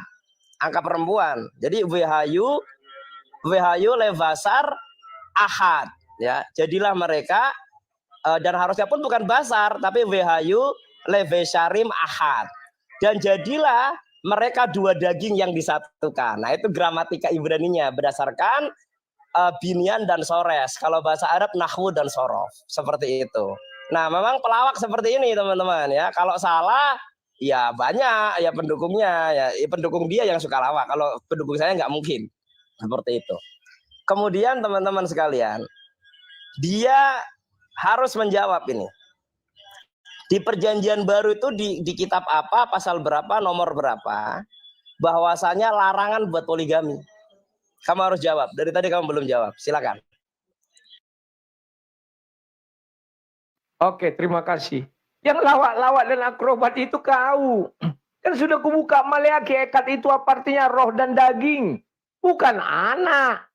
angka perempuan. Jadi wehayu levasar ahad, ya. Jadilah mereka dan harusnya pun bukan basar, tapi wehayu levesharim ahad. Dan jadilah mereka dua daging yang disatukan. Nah, itu gramatika Ibraninya berdasarkan binyan dan sores. Kalau bahasa Arab nahwu dan sorof. Seperti itu. Nah, memang pelawak seperti ini, teman-teman, ya. Kalau salah, ya banyak ya pendukungnya, ya pendukung dia yang suka lawak. Kalau pendukung saya nggak mungkin. Seperti itu. Kemudian teman-teman sekalian, dia harus menjawab ini. Di perjanjian baru itu di kitab apa, pasal berapa, nomor berapa, bahwasanya larangan buat poligami. Kamu harus jawab. Dari tadi kamu belum jawab. Silakan. Oke, terima kasih. Yang lawak-lawak dan akrobat itu kau. Kan sudah kubuka Maleaki, ekat itu apa artinya? Roh dan daging. Bukan anak.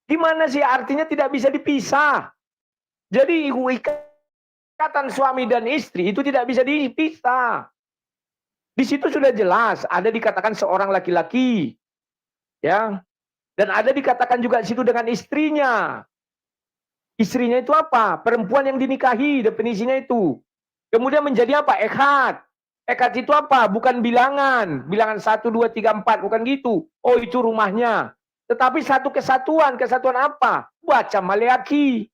Gimana sih artinya tidak bisa dipisah? Jadi ikatan suami dan istri itu tidak bisa dipisah. Di situ sudah jelas ada dikatakan seorang laki-laki, ya, dan ada dikatakan juga di situ dengan istrinya. Istrinya itu apa? Perempuan yang dinikahi, definisinya itu. Kemudian menjadi apa? Ekad. Ekad itu apa? Bukan bilangan. Bilangan 1, 2, 3, 4. Bukan gitu. Oh, itu rumahnya. Tetapi satu kesatuan. Kesatuan apa? Baca Maleaki.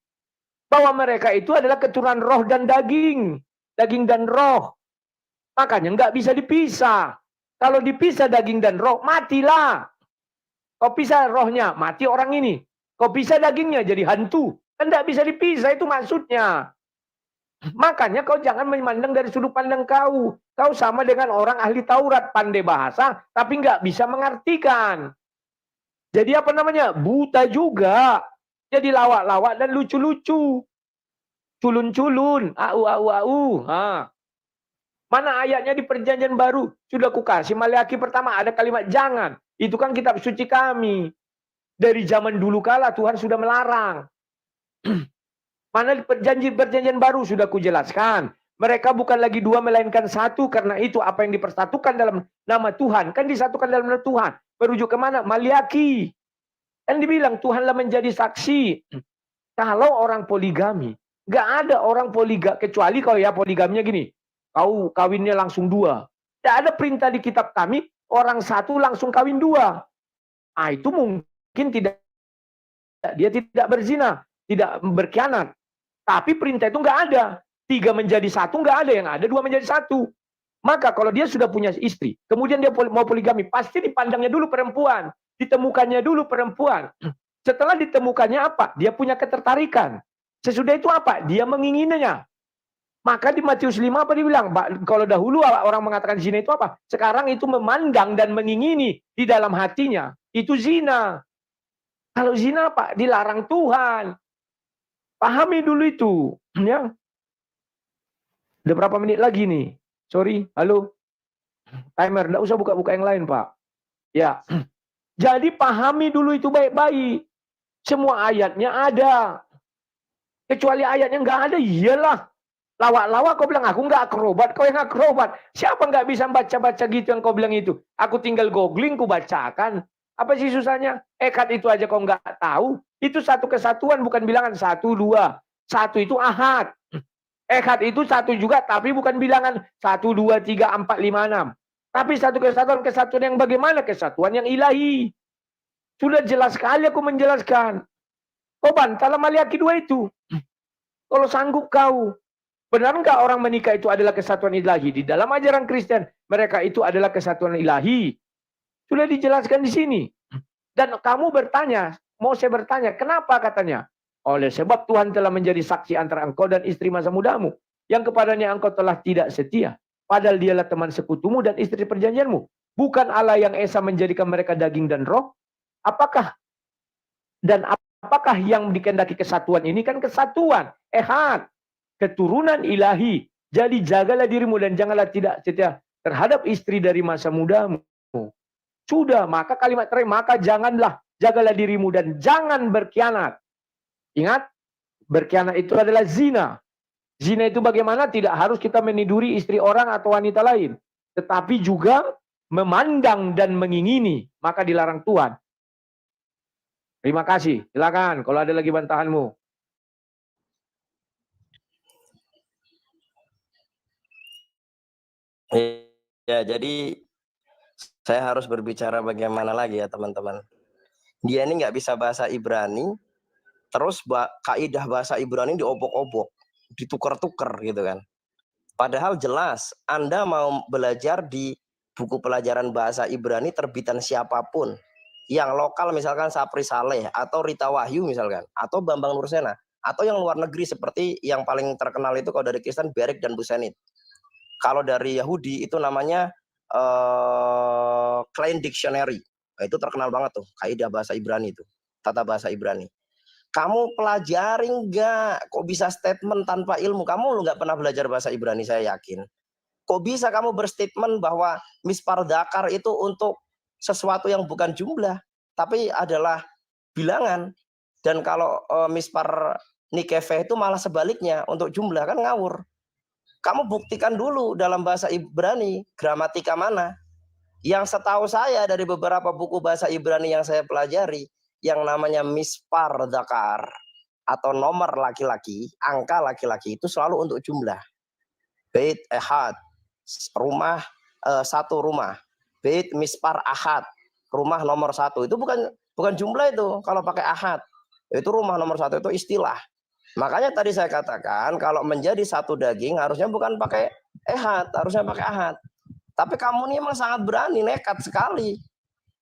Bahwa mereka itu adalah keturunan roh dan daging. Daging dan roh. Makanya nggak bisa dipisah. Kalau dipisah daging dan roh, matilah. Kau pisah rohnya, mati orang ini. Kau pisah dagingnya, jadi hantu. Kan nggak bisa dipisah, itu maksudnya. Makanya kau jangan memandang dari sudut pandang kau. Kau sama dengan orang ahli Taurat, pandai bahasa, tapi nggak bisa mengartikan. Jadi apa namanya? Buta juga. Jadi lawak-lawak dan lucu-lucu. Culun-culun. Au. Mana ayatnya di perjanjian baru? Sudah kukasih Maleaki pertama, ada kalimat jangan. Itu kan kitab suci kami. Dari zaman dulu kala Tuhan sudah melarang. Mana di perjanjian baru sudah kujelaskan. Mereka bukan lagi dua melainkan satu. Karena itu apa yang dipersatukan dalam nama Tuhan. Kan disatukan dalam nama Tuhan. Merujuk kemana? Maleaki. Kan dibilang Tuhanlah menjadi saksi. Kalau orang poligami. Gak ada orang poligami. Kecuali kalau ya poligaminya gini. Kau kawinnya langsung 2. Tidak ada perintah di kitab kami. Orang satu langsung kawin 2. Ah, itu mungkin tidak. Dia tidak berzina. Tidak berkhianat. Tapi perintah itu nggak ada. 3 menjadi 1 nggak ada. Yang ada 2 menjadi 1. Maka kalau dia sudah punya istri, kemudian dia mau poligami, pasti dipandangnya dulu perempuan, ditemukannya dulu perempuan. Setelah ditemukannya apa? Dia punya ketertarikan. Sesudah itu apa? Dia mengingininya. Maka di Matius 5 apa dibilang? Kalau dahulu orang mengatakan zina itu apa? Sekarang itu memandang dan mengingini di dalam hatinya. Itu zina. Kalau zina apa? Dilarang Tuhan. Pahami dulu itu. Ya. Udah berapa menit lagi nih? Sorry, halo. Timer, enggak usah buka-buka yang lain, Pak. Ya. Jadi pahami dulu itu baik-baik. Semua ayatnya ada. Kecuali ayatnya nggak ada, iyalah. Lawak-lawak kau bilang, aku nggak akrobat, kau yang akrobat. Siapa nggak bisa baca-baca gitu yang kau bilang itu? Aku tinggal googling, ku bacakan. Apa sih susahnya? Ekad itu aja kau nggak tahu. Itu satu kesatuan, bukan bilangan 1, 2. Satu itu ahad. Ekad itu satu juga, tapi bukan bilangan 1, 2, 3, 4, 5, 6. Tapi satu kesatuan yang bagaimana? Kesatuan yang ilahi. Sudah jelas sekali aku menjelaskan. Kau bantah Maliaki 2 itu. Kalau sanggup kau. Benar enggak orang menikah itu adalah kesatuan ilahi? Di dalam ajaran Kristen, mereka itu adalah kesatuan ilahi. Sudah dijelaskan di sini. Dan kamu bertanya, Mose bertanya, kenapa katanya? Oleh sebab Tuhan telah menjadi saksi antara engkau dan istri masa mudamu, yang kepadanya engkau telah tidak setia. Padahal dialah teman sekutumu dan istri perjanjianmu. Bukan Allah yang esa menjadikan mereka daging dan roh? Apakah yang dikehendaki kesatuan ini kan kesatuan, ehad, keturunan ilahi. Jadi jagalah dirimu dan janganlah tidak setia terhadap istri dari masa mudamu. Sudah, maka kalimat terakhir, maka janganlah, jagalah dirimu dan jangan berkhianat. Ingat, berkhianat itu adalah zina. Zina itu bagaimana? Tidak harus kita meniduri istri orang atau wanita lain. Tetapi juga memandang dan mengingini, maka dilarang Tuhan. Terima kasih. Silakan kalau ada lagi bantahanmu. Ya, jadi saya harus berbicara bagaimana lagi ya teman-teman. Dia ini nggak bisa bahasa Ibrani, terus kaidah bahasa Ibrani diobok-obok, ditukar-tukar gitu kan. Padahal jelas Anda mau belajar di buku pelajaran bahasa Ibrani terbitan siapapun, yang lokal misalkan Sapri Saleh atau Rita Wahyu misalkan, atau Bambang Nursena, atau yang luar negeri seperti yang paling terkenal itu kalau dari Kristen Berik dan Busenit. Kalau dari Yahudi itu namanya Klein Dictionary. Nah, itu terkenal banget tuh, kaidah bahasa Ibrani itu, tata bahasa Ibrani. Kamu pelajari enggak? Kok bisa statement tanpa ilmu? Kamu nggak pernah belajar bahasa Ibrani, saya yakin. Kok bisa kamu berstatement bahwa mispar dakar itu untuk sesuatu yang bukan jumlah, tapi adalah bilangan. Dan kalau mispar nikefeh itu malah sebaliknya, untuk jumlah, kan ngawur. Kamu buktikan dulu dalam bahasa Ibrani, gramatika mana. Yang setahu saya dari beberapa buku bahasa Ibrani yang saya pelajari, yang namanya mispar dakar, atau nomor laki-laki, angka laki-laki itu selalu untuk jumlah. Bait ehad, rumah, satu rumah. Bait mispar ahad, rumah nomor 1. Itu bukan jumlah itu kalau pakai ahad. Itu rumah nomor 1 itu istilah. Makanya tadi saya katakan kalau menjadi satu daging harusnya bukan pakai ehad, harusnya pakai ahad. Tapi kamu ini memang sangat berani, nekat sekali,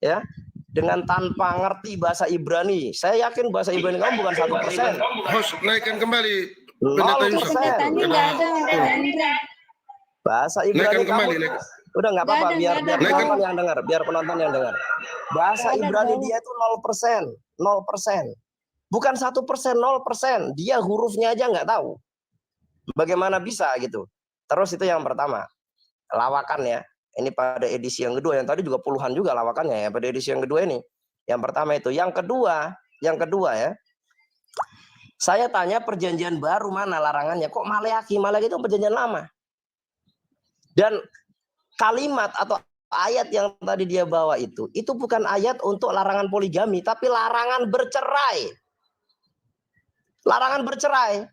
ya, dengan tanpa ngerti bahasa Ibrani. Saya yakin bahasa Ibrani kamu bukan 1%. Host, naikkan kembali. 0%. Tadi nggak ada Indra. Bahasa Ibrani Naikkan kamu kembali. udah nggak apa-apa, biar penonton Naikkan. yang dengar, biar penonton yang dengar. Bahasa Ibrani dia itu 0%, 0%. Bukan 1%, 0%. Dia hurufnya aja nggak tahu. Bagaimana bisa gitu? Terus itu yang pertama. Lawakan ya. Ini pada edisi yang kedua. Yang tadi juga puluhan juga lawakannya ya. Pada edisi yang kedua ini. Yang pertama itu. Yang kedua ya. Saya tanya perjanjian baru mana larangannya? Kok Maleaki? Maleaki itu perjanjian lama. Dan kalimat atau ayat yang tadi dia bawa itu bukan ayat untuk larangan poligami, tapi larangan bercerai. Larangan bercerai.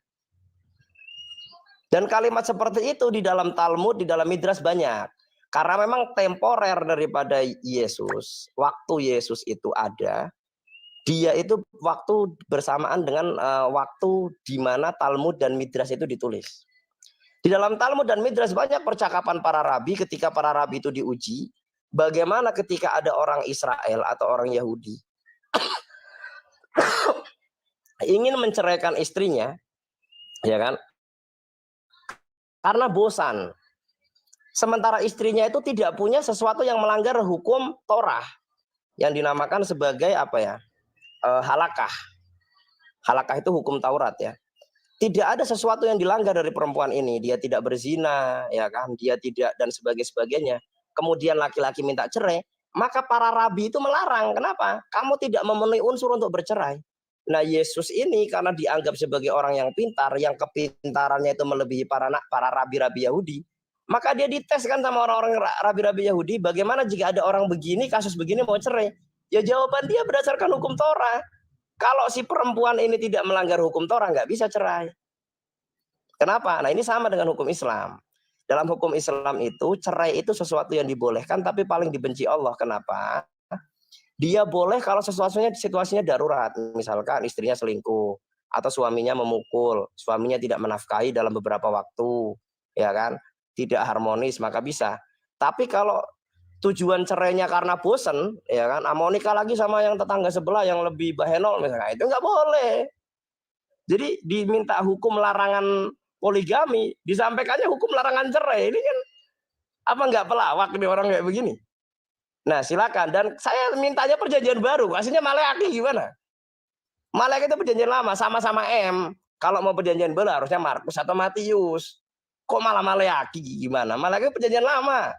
Dan kalimat seperti itu di dalam Talmud, di dalam Midrash banyak. Karena memang temporer daripada Yesus, waktu Yesus itu ada, dia itu waktu bersamaan dengan waktu di mana Talmud dan Midrash itu ditulis. Di dalam Talmud dan Midrash banyak percakapan para rabi ketika para rabi itu diuji. Bagaimana ketika ada orang Israel atau orang Yahudi ingin menceraikan istrinya, ya kan? Karena bosan. Sementara istrinya itu tidak punya sesuatu yang melanggar hukum Torah yang dinamakan sebagai apa ya? Halakah. Halakah itu hukum Taurat ya. Tidak ada sesuatu yang dilanggar dari perempuan ini. Dia tidak berzina, ya kan? Dia tidak dan sebagainya. Kemudian laki-laki minta cerai, maka para rabi itu melarang. Kenapa? Kamu tidak memenuhi unsur untuk bercerai. Nah, Yesus ini karena dianggap sebagai orang yang pintar, yang kepintarannya itu melebihi para rabi-rabi Yahudi, maka dia dites kan sama orang-orang rabi-rabi Yahudi, bagaimana jika ada orang begini, kasus begini mau cerai? Ya jawaban dia berdasarkan hukum Torah. Kalau si perempuan ini tidak melanggar hukum Torah, nggak bisa cerai. Kenapa? Nah, ini sama dengan hukum Islam. Dalam hukum Islam itu, cerai itu sesuatu yang dibolehkan, tapi paling dibenci Allah. Kenapa? Dia boleh kalau situasinya darurat. Misalkan istrinya selingkuh, atau suaminya memukul, suaminya tidak menafkahi dalam beberapa waktu, ya kan? Tidak harmonis, maka bisa. Tapi kalau tujuan cerainya karena bosen, ya kan, mau nikah lagi sama yang tetangga sebelah yang lebih bahenol misalnya, itu nggak boleh. Jadi diminta hukum larangan poligami, disampaikannya hukum larangan cerai. Ini kan apa nggak pelawak ini orang kayak begini? Nah silakan. Dan saya mintanya perjanjian baru. Aslinya Maleaki gimana? Maleaki itu perjanjian lama, sama-sama M. Kalau mau perjanjian baru harusnya Markus atau Matius. Kok malah Maleaki gimana? Maleaki perjanjian lama.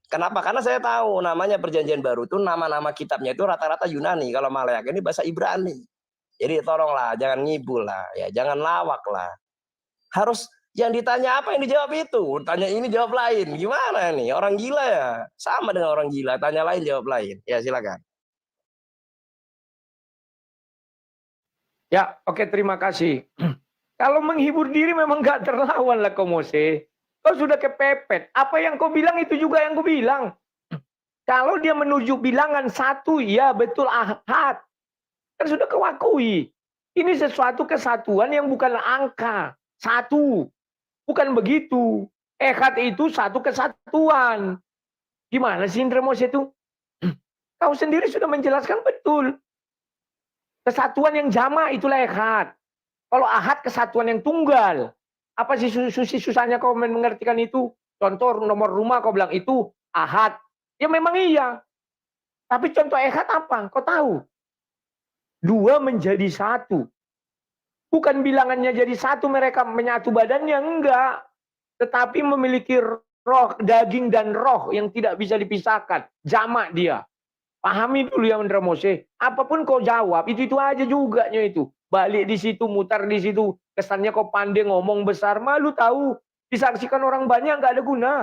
Kenapa? Karena saya tahu namanya perjanjian baru itu nama-nama kitabnya itu rata-rata Yunani. Kalau Maleaki ini bahasa Ibrani. Jadi tolonglah, jangan ngibul lah, ya, jangan lawak lah. Harus yang ditanya apa yang dijawab itu, tanya ini jawab lain. Gimana nih? Orang gila ya? Sama dengan orang gila, tanya lain jawab lain. Ya silakan. Ya, oke, terima kasih. Kalau menghibur diri memang nggak terlawan lah kau Mose. Kau sudah kepepet. Apa yang kau bilang itu juga yang kau bilang. Kalau dia menuju bilangan 1, ya betul ahad. Kan sudah kau akui. Ini sesuatu kesatuan yang bukan angka. 1. Bukan begitu. Ehad itu satu kesatuan. Gimana sih Indra Mose itu? Kau sendiri sudah menjelaskan betul. Kesatuan yang jama itulah ehad. Kalau ahad kesatuan yang tunggal. Apa sih susahnya kau mengertikan itu? Contoh nomor rumah kau bilang itu ahad. Ya memang iya. Tapi contoh ehad apa? Kau tahu? 2 menjadi 1. Bukan bilangannya jadi 1 mereka menyatu badannya, enggak. Tetapi memiliki roh, daging dan roh yang tidak bisa dipisahkan. Jamak dia. Pahami dulu ya Indra Mose. Apapun kau jawab, itu aja juga itu. Balik di situ, mutar di situ. Kesannya kau pandai ngomong besar, malu tahu. Disaksikan orang banyak, nggak ada guna.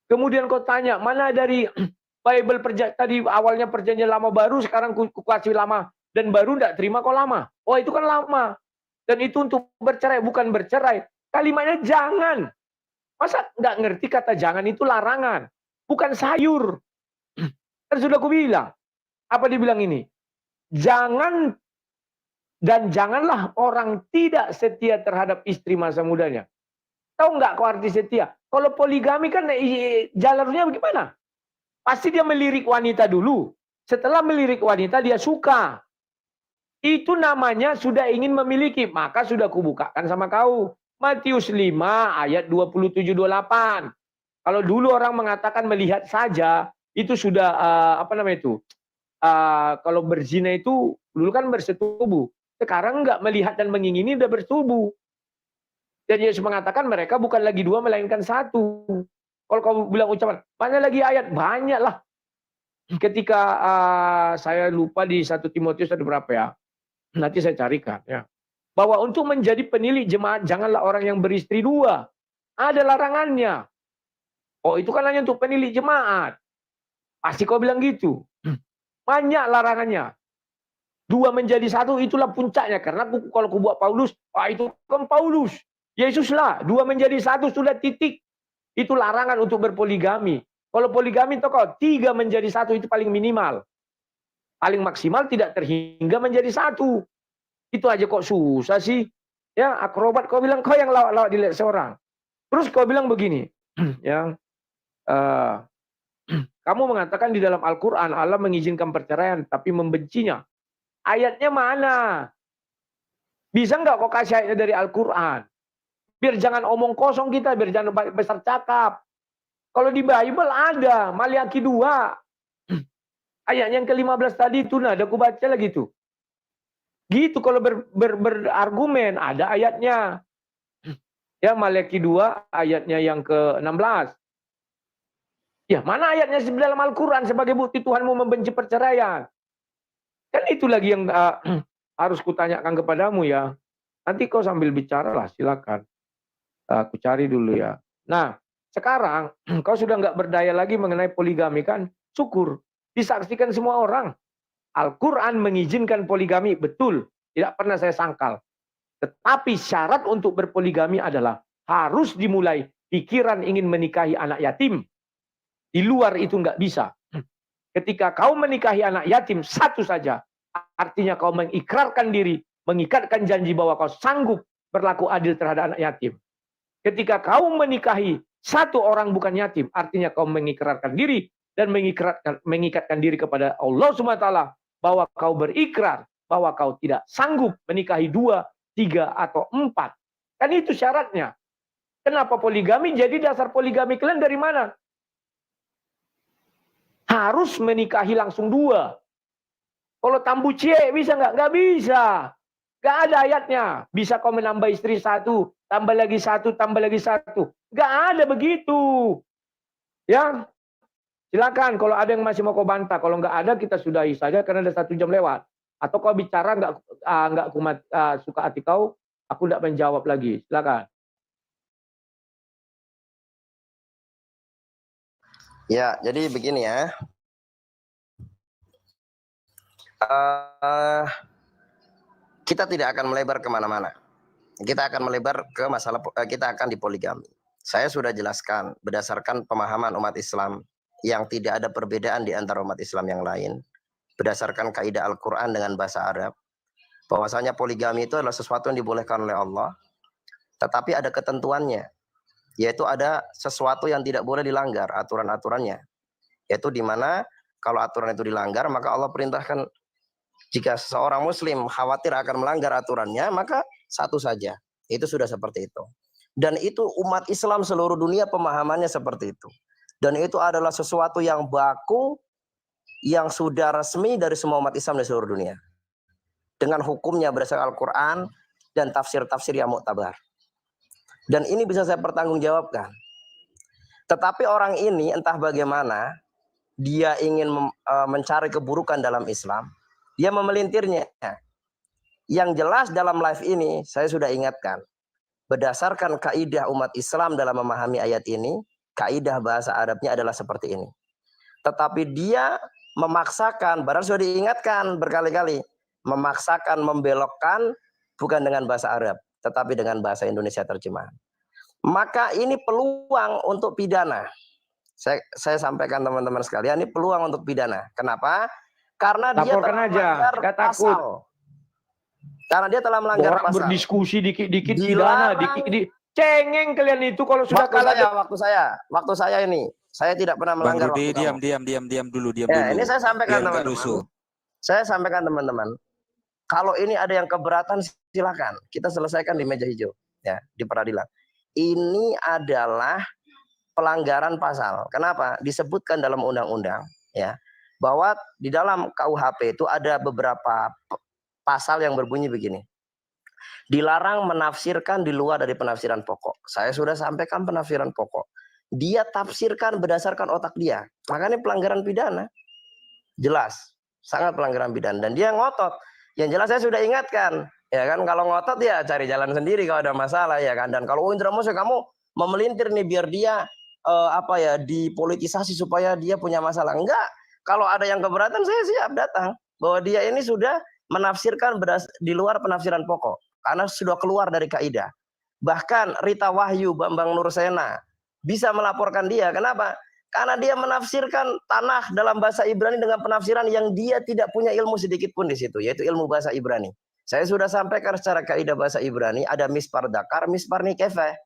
Kemudian kau tanya, mana dari Bible tadi awalnya perjanjian lama baru, sekarang kasih lama dan baru nggak terima kau lama. Oh itu kan lama. Dan itu untuk bercerai, bukan bercerai. Kalimatnya jangan. Masa nggak ngerti kata jangan itu larangan. Bukan sayur. Kan sudah aku bilang. Apa dibilang ini? Jangan dan janganlah orang tidak setia terhadap istri masa mudanya. Tahu nggak kau arti setia? Kalau poligami kan jalurnya bagaimana? Pasti dia melirik wanita dulu. Setelah melirik wanita dia suka. Itu namanya sudah ingin memiliki. Maka sudah kubukakan sama kau. Matius 5 ayat 27-28. Kalau dulu orang mengatakan melihat saja. Itu sudah apa namanya itu? Kalau berzina itu dulu kan bersetubuh. Sekarang enggak, melihat dan mengingini udah bersetubuh. Dan Yesus mengatakan mereka bukan lagi 2 melainkan 1. Kalau kamu bilang ucapan, mana lagi ayat? Banyak lah. Ketika saya lupa di 1 Timotius ada berapa ya? Nanti saya carikan ya. Bahwa untuk menjadi penilik jemaat janganlah orang yang beristri 2. Ada larangannya. Oh itu kan hanya untuk penilik jemaat. Pasti kau bilang gitu. Banyak larangannya. 2 menjadi 1 itulah puncaknya. Karena kalau aku buat Paulus, itu kan Paulus. Yesus lah. 2 menjadi 1 sudah titik. Itu larangan untuk berpoligami. Kalau poligami itu kok 3 menjadi 1 itu paling minimal. Paling maksimal tidak terhingga menjadi 1. Itu aja kok susah sih. Ya akrobat kau bilang kau yang lawak-lawak dilihat seorang. Terus kau bilang begini, ya, kamu mengatakan di dalam Al-Quran Allah mengizinkan perceraian tapi membencinya. Ayatnya mana? Bisa nggak kau kasih ayatnya dari Al-Quran? Biar jangan omong kosong kita, biar jangan besar cakap. Kalau di Bible ada, Maliaki 2. Ayat yang ke-15 tadi itu, nah ada aku baca lagi tuh. Gitu kalau berargumen, ada ayatnya. Ya, Maliaki 2 ayatnya yang ke-16. Ya, mana ayatnya dalam Al-Quran sebagai bukti Tuhanmu membenci perceraian? Kan itu lagi yang harus kutanyakan kepadamu ya. Nanti kau sambil bicara lah, silakan. Aku cari dulu ya. Nah, sekarang kau sudah nggak berdaya lagi mengenai poligami kan? Syukur. Disaksikan semua orang. Al-Quran mengizinkan poligami, betul. Tidak pernah saya sangkal. Tetapi syarat untuk berpoligami adalah harus dimulai pikiran ingin menikahi anak yatim. Di luar itu nggak bisa. Ketika kau menikahi anak yatim, satu saja. Artinya kau mengikrarkan diri, mengikatkan janji bahwa kau sanggup berlaku adil terhadap anak yatim. Ketika kau menikahi satu orang bukan yatim, artinya kau mengikrarkan diri dan mengikatkan diri kepada Allah SWT bahwa kau berikrar bahwa kau tidak sanggup menikahi 2, 3, atau 4. Kan itu syaratnya. Kenapa poligami? Jadi dasar poligami kalian dari mana? Harus menikahi langsung 2. Kalau tambu cie bisa nggak? Nggak bisa. Nggak ada ayatnya. Bisa kau menambah istri 1, tambah lagi 1, tambah lagi 1. Nggak ada begitu. Ya, silakan kalau ada yang masih mau kau bantah. Kalau nggak ada kita sudahi saja karena ada 1 jam lewat. Atau kau bicara nggak suka hati kau, aku tidak menjawab lagi. Silakan. Ya, jadi begini ya. Kita tidak akan melebar kemana-mana. Kita akan melebar ke masalah, kita akan dipoligami. Saya sudah jelaskan berdasarkan pemahaman umat Islam yang tidak ada perbedaan di antara umat Islam yang lain. Berdasarkan kaidah Al-Quran dengan bahasa Arab, bahwasanya poligami itu adalah sesuatu yang dibolehkan oleh Allah, tetapi ada ketentuannya, yaitu ada sesuatu yang tidak boleh dilanggar aturan-aturannya, yaitu di mana kalau aturan itu dilanggar, maka Allah perintahkan jika seorang muslim khawatir akan melanggar aturannya, maka satu saja, itu sudah seperti itu. Dan itu umat Islam seluruh dunia pemahamannya seperti itu. Dan itu adalah sesuatu yang baku, yang sudah resmi dari semua umat Islam di seluruh dunia. Dengan hukumnya berdasarkan Al-Quran dan tafsir-tafsir yang muktabar. Dan ini bisa saya pertanggungjawabkan. Tetapi orang ini entah bagaimana, dia ingin mencari keburukan dalam Islam, dia memelintirnya. Yang jelas dalam live ini, saya sudah ingatkan, berdasarkan kaidah umat Islam dalam memahami ayat ini, kaidah bahasa Arabnya adalah seperti ini. Tetapi dia memaksakan, padahal sudah diingatkan berkali-kali, memaksakan, membelokkan, bukan dengan bahasa Arab, tetapi dengan bahasa Indonesia terjemahan. Maka ini peluang untuk pidana. Saya sampaikan teman-teman sekalian, ini peluang untuk pidana. Kenapa? Karena dia Laporkan telah aja, melanggar nggak takut. pasal. Karena dia telah melanggar Orang pasal. berdiskusi dikit-dikit Dilarang. pidana, dikit cengeng kalian itu kalau sudah Waktu saya ini, saya tidak pernah Bang melanggar Rudi, waktu kamu. diam dulu. Ya, ini saya sampaikan Biar nggak teman-teman. rusuh. Saya sampaikan teman-teman. Kalau ini ada yang keberatan, silakan kita selesaikan di meja hijau, ya, di peradilan. Ini adalah pelanggaran pasal. Kenapa? Disebutkan dalam undang-undang, ya, bahwa di dalam KUHP itu ada beberapa pasal yang berbunyi begini. Dilarang menafsirkan di luar dari penafsiran pokok. Saya sudah sampaikan penafsiran pokok. Dia tafsirkan berdasarkan otak dia. Makanya pelanggaran pidana. Jelas, sangat pelanggaran pidana. Dan dia ngotot. Yang jelas saya sudah ingatkan, ya kan, kalau ngotot ya cari jalan sendiri kalau ada masalah, ya kan. Dan kalau Indra Mose kamu memelintir nih biar dia dipolitisasi supaya dia punya masalah. Enggak. Kalau ada yang keberatan saya siap datang. Bahwa dia ini sudah menafsirkan di luar penafsiran pokok. Karena sudah keluar dari kaidah. Bahkan Rita Wahyu, Bambang Nursena bisa melaporkan dia. Kenapa? Karena dia menafsirkan tanah dalam bahasa Ibrani dengan penafsiran yang dia tidak punya ilmu sedikit pun di situ, yaitu ilmu bahasa Ibrani. Saya sudah sampaikan secara kaidah bahasa Ibrani ada mispar dakar, mispar nikefeh.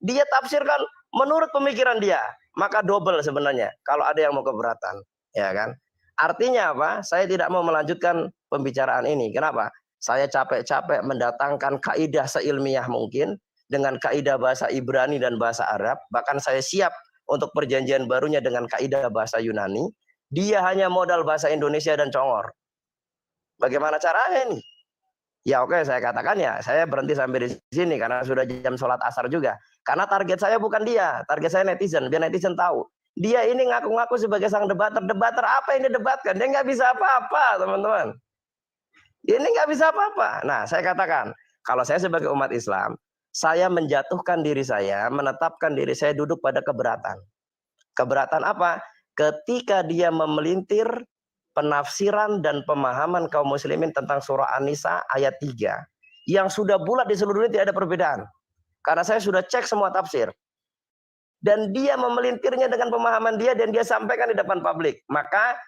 Dia tafsirkan menurut pemikiran dia, maka double sebenarnya kalau ada yang mau keberatan, ya kan? Artinya apa? Saya tidak mau melanjutkan pembicaraan ini. Kenapa? Saya capek-capek mendatangkan kaidah seilmiah mungkin dengan kaidah bahasa Ibrani dan bahasa Arab, bahkan saya siap untuk perjanjian barunya dengan kaidah bahasa Yunani. Dia hanya modal bahasa Indonesia dan Congor. Bagaimana caranya ini? Ya oke, saya katakan ya, saya berhenti sampai di sini karena sudah jam sholat asar juga. Karena target saya bukan dia, target saya netizen, biar netizen tahu. Dia ini ngaku-ngaku sebagai sang debater. Debater apa yang didebatkan? Dia nggak bisa apa-apa, teman-teman. Dia ini nggak bisa apa-apa. Nah, saya katakan, kalau saya sebagai umat Islam, saya menjatuhkan diri saya, menetapkan diri saya duduk pada keberatan. Keberatan apa? Ketika dia memelintir penafsiran dan pemahaman kaum muslimin tentang surah An-Nisa ayat 3 yang sudah bulat di seluruh dunia, tidak ada perbedaan. Karena saya sudah cek semua tafsir. Dan dia memelintirnya dengan pemahaman dia dan dia sampaikan di depan publik. Maka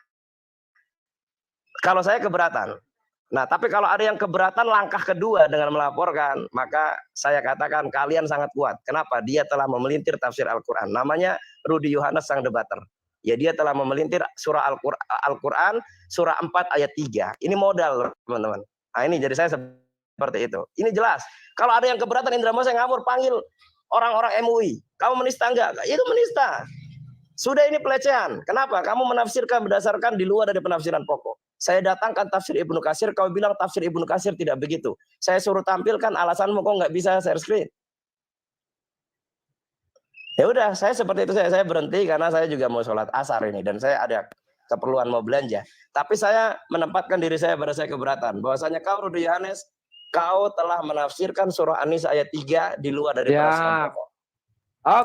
kalau saya keberatan. Nah, tapi kalau ada yang keberatan langkah kedua dengan melaporkan, maka saya katakan kalian sangat kuat. Kenapa? Dia telah memelintir tafsir Al-Quran. Namanya Rudi Yohanes sang debater. Ya, dia telah memelintir surah Al-Quran, surah 4 ayat 3. Ini modal, teman-teman. Nah, ini jadi saya seperti itu. Ini jelas. Kalau ada yang keberatan, Indra Mose ngamur, panggil orang-orang MUI. Kamu menista enggak? Itu menista. Sudah ini pelecehan. Kenapa? Kamu menafsirkan berdasarkan di luar dari penafsiran pokok. Saya datangkan tafsir Ibnu Katsir, kau bilang tafsir Ibnu Katsir tidak begitu. Saya suruh tampilkan alasanmu, kok nggak bisa share screen. Ya udah, saya seperti itu, saya berhenti karena saya juga mau sholat asar ini dan saya ada keperluan mau belanja. Tapi saya menempatkan diri saya pada saya keberatan. Bahwasanya kau Rudi Yohanes, kau telah menafsirkan surah An-Nisa ayat 3 di luar dari penafsiran pokok.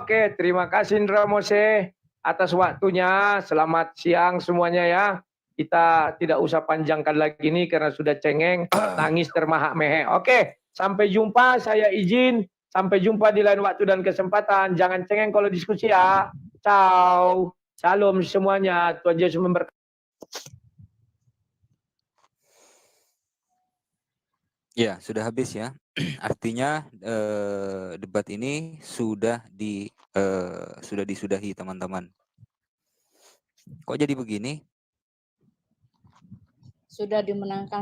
Oke, terima kasih Indra Mose atas waktunya. Selamat siang semuanya ya. Kita tidak usah panjangkan lagi ini karena sudah cengeng, nangis termahak-mehek. Oke, sampai jumpa. Saya izin. Sampai jumpa di lain waktu dan kesempatan. Jangan cengeng kalau diskusi ya. Ciao. Salam semuanya. Tuhan Yesus memberkati. Ya, sudah habis ya. Artinya debat ini sudah disudahi, teman-teman. Kok jadi begini? Sudah dimenangkan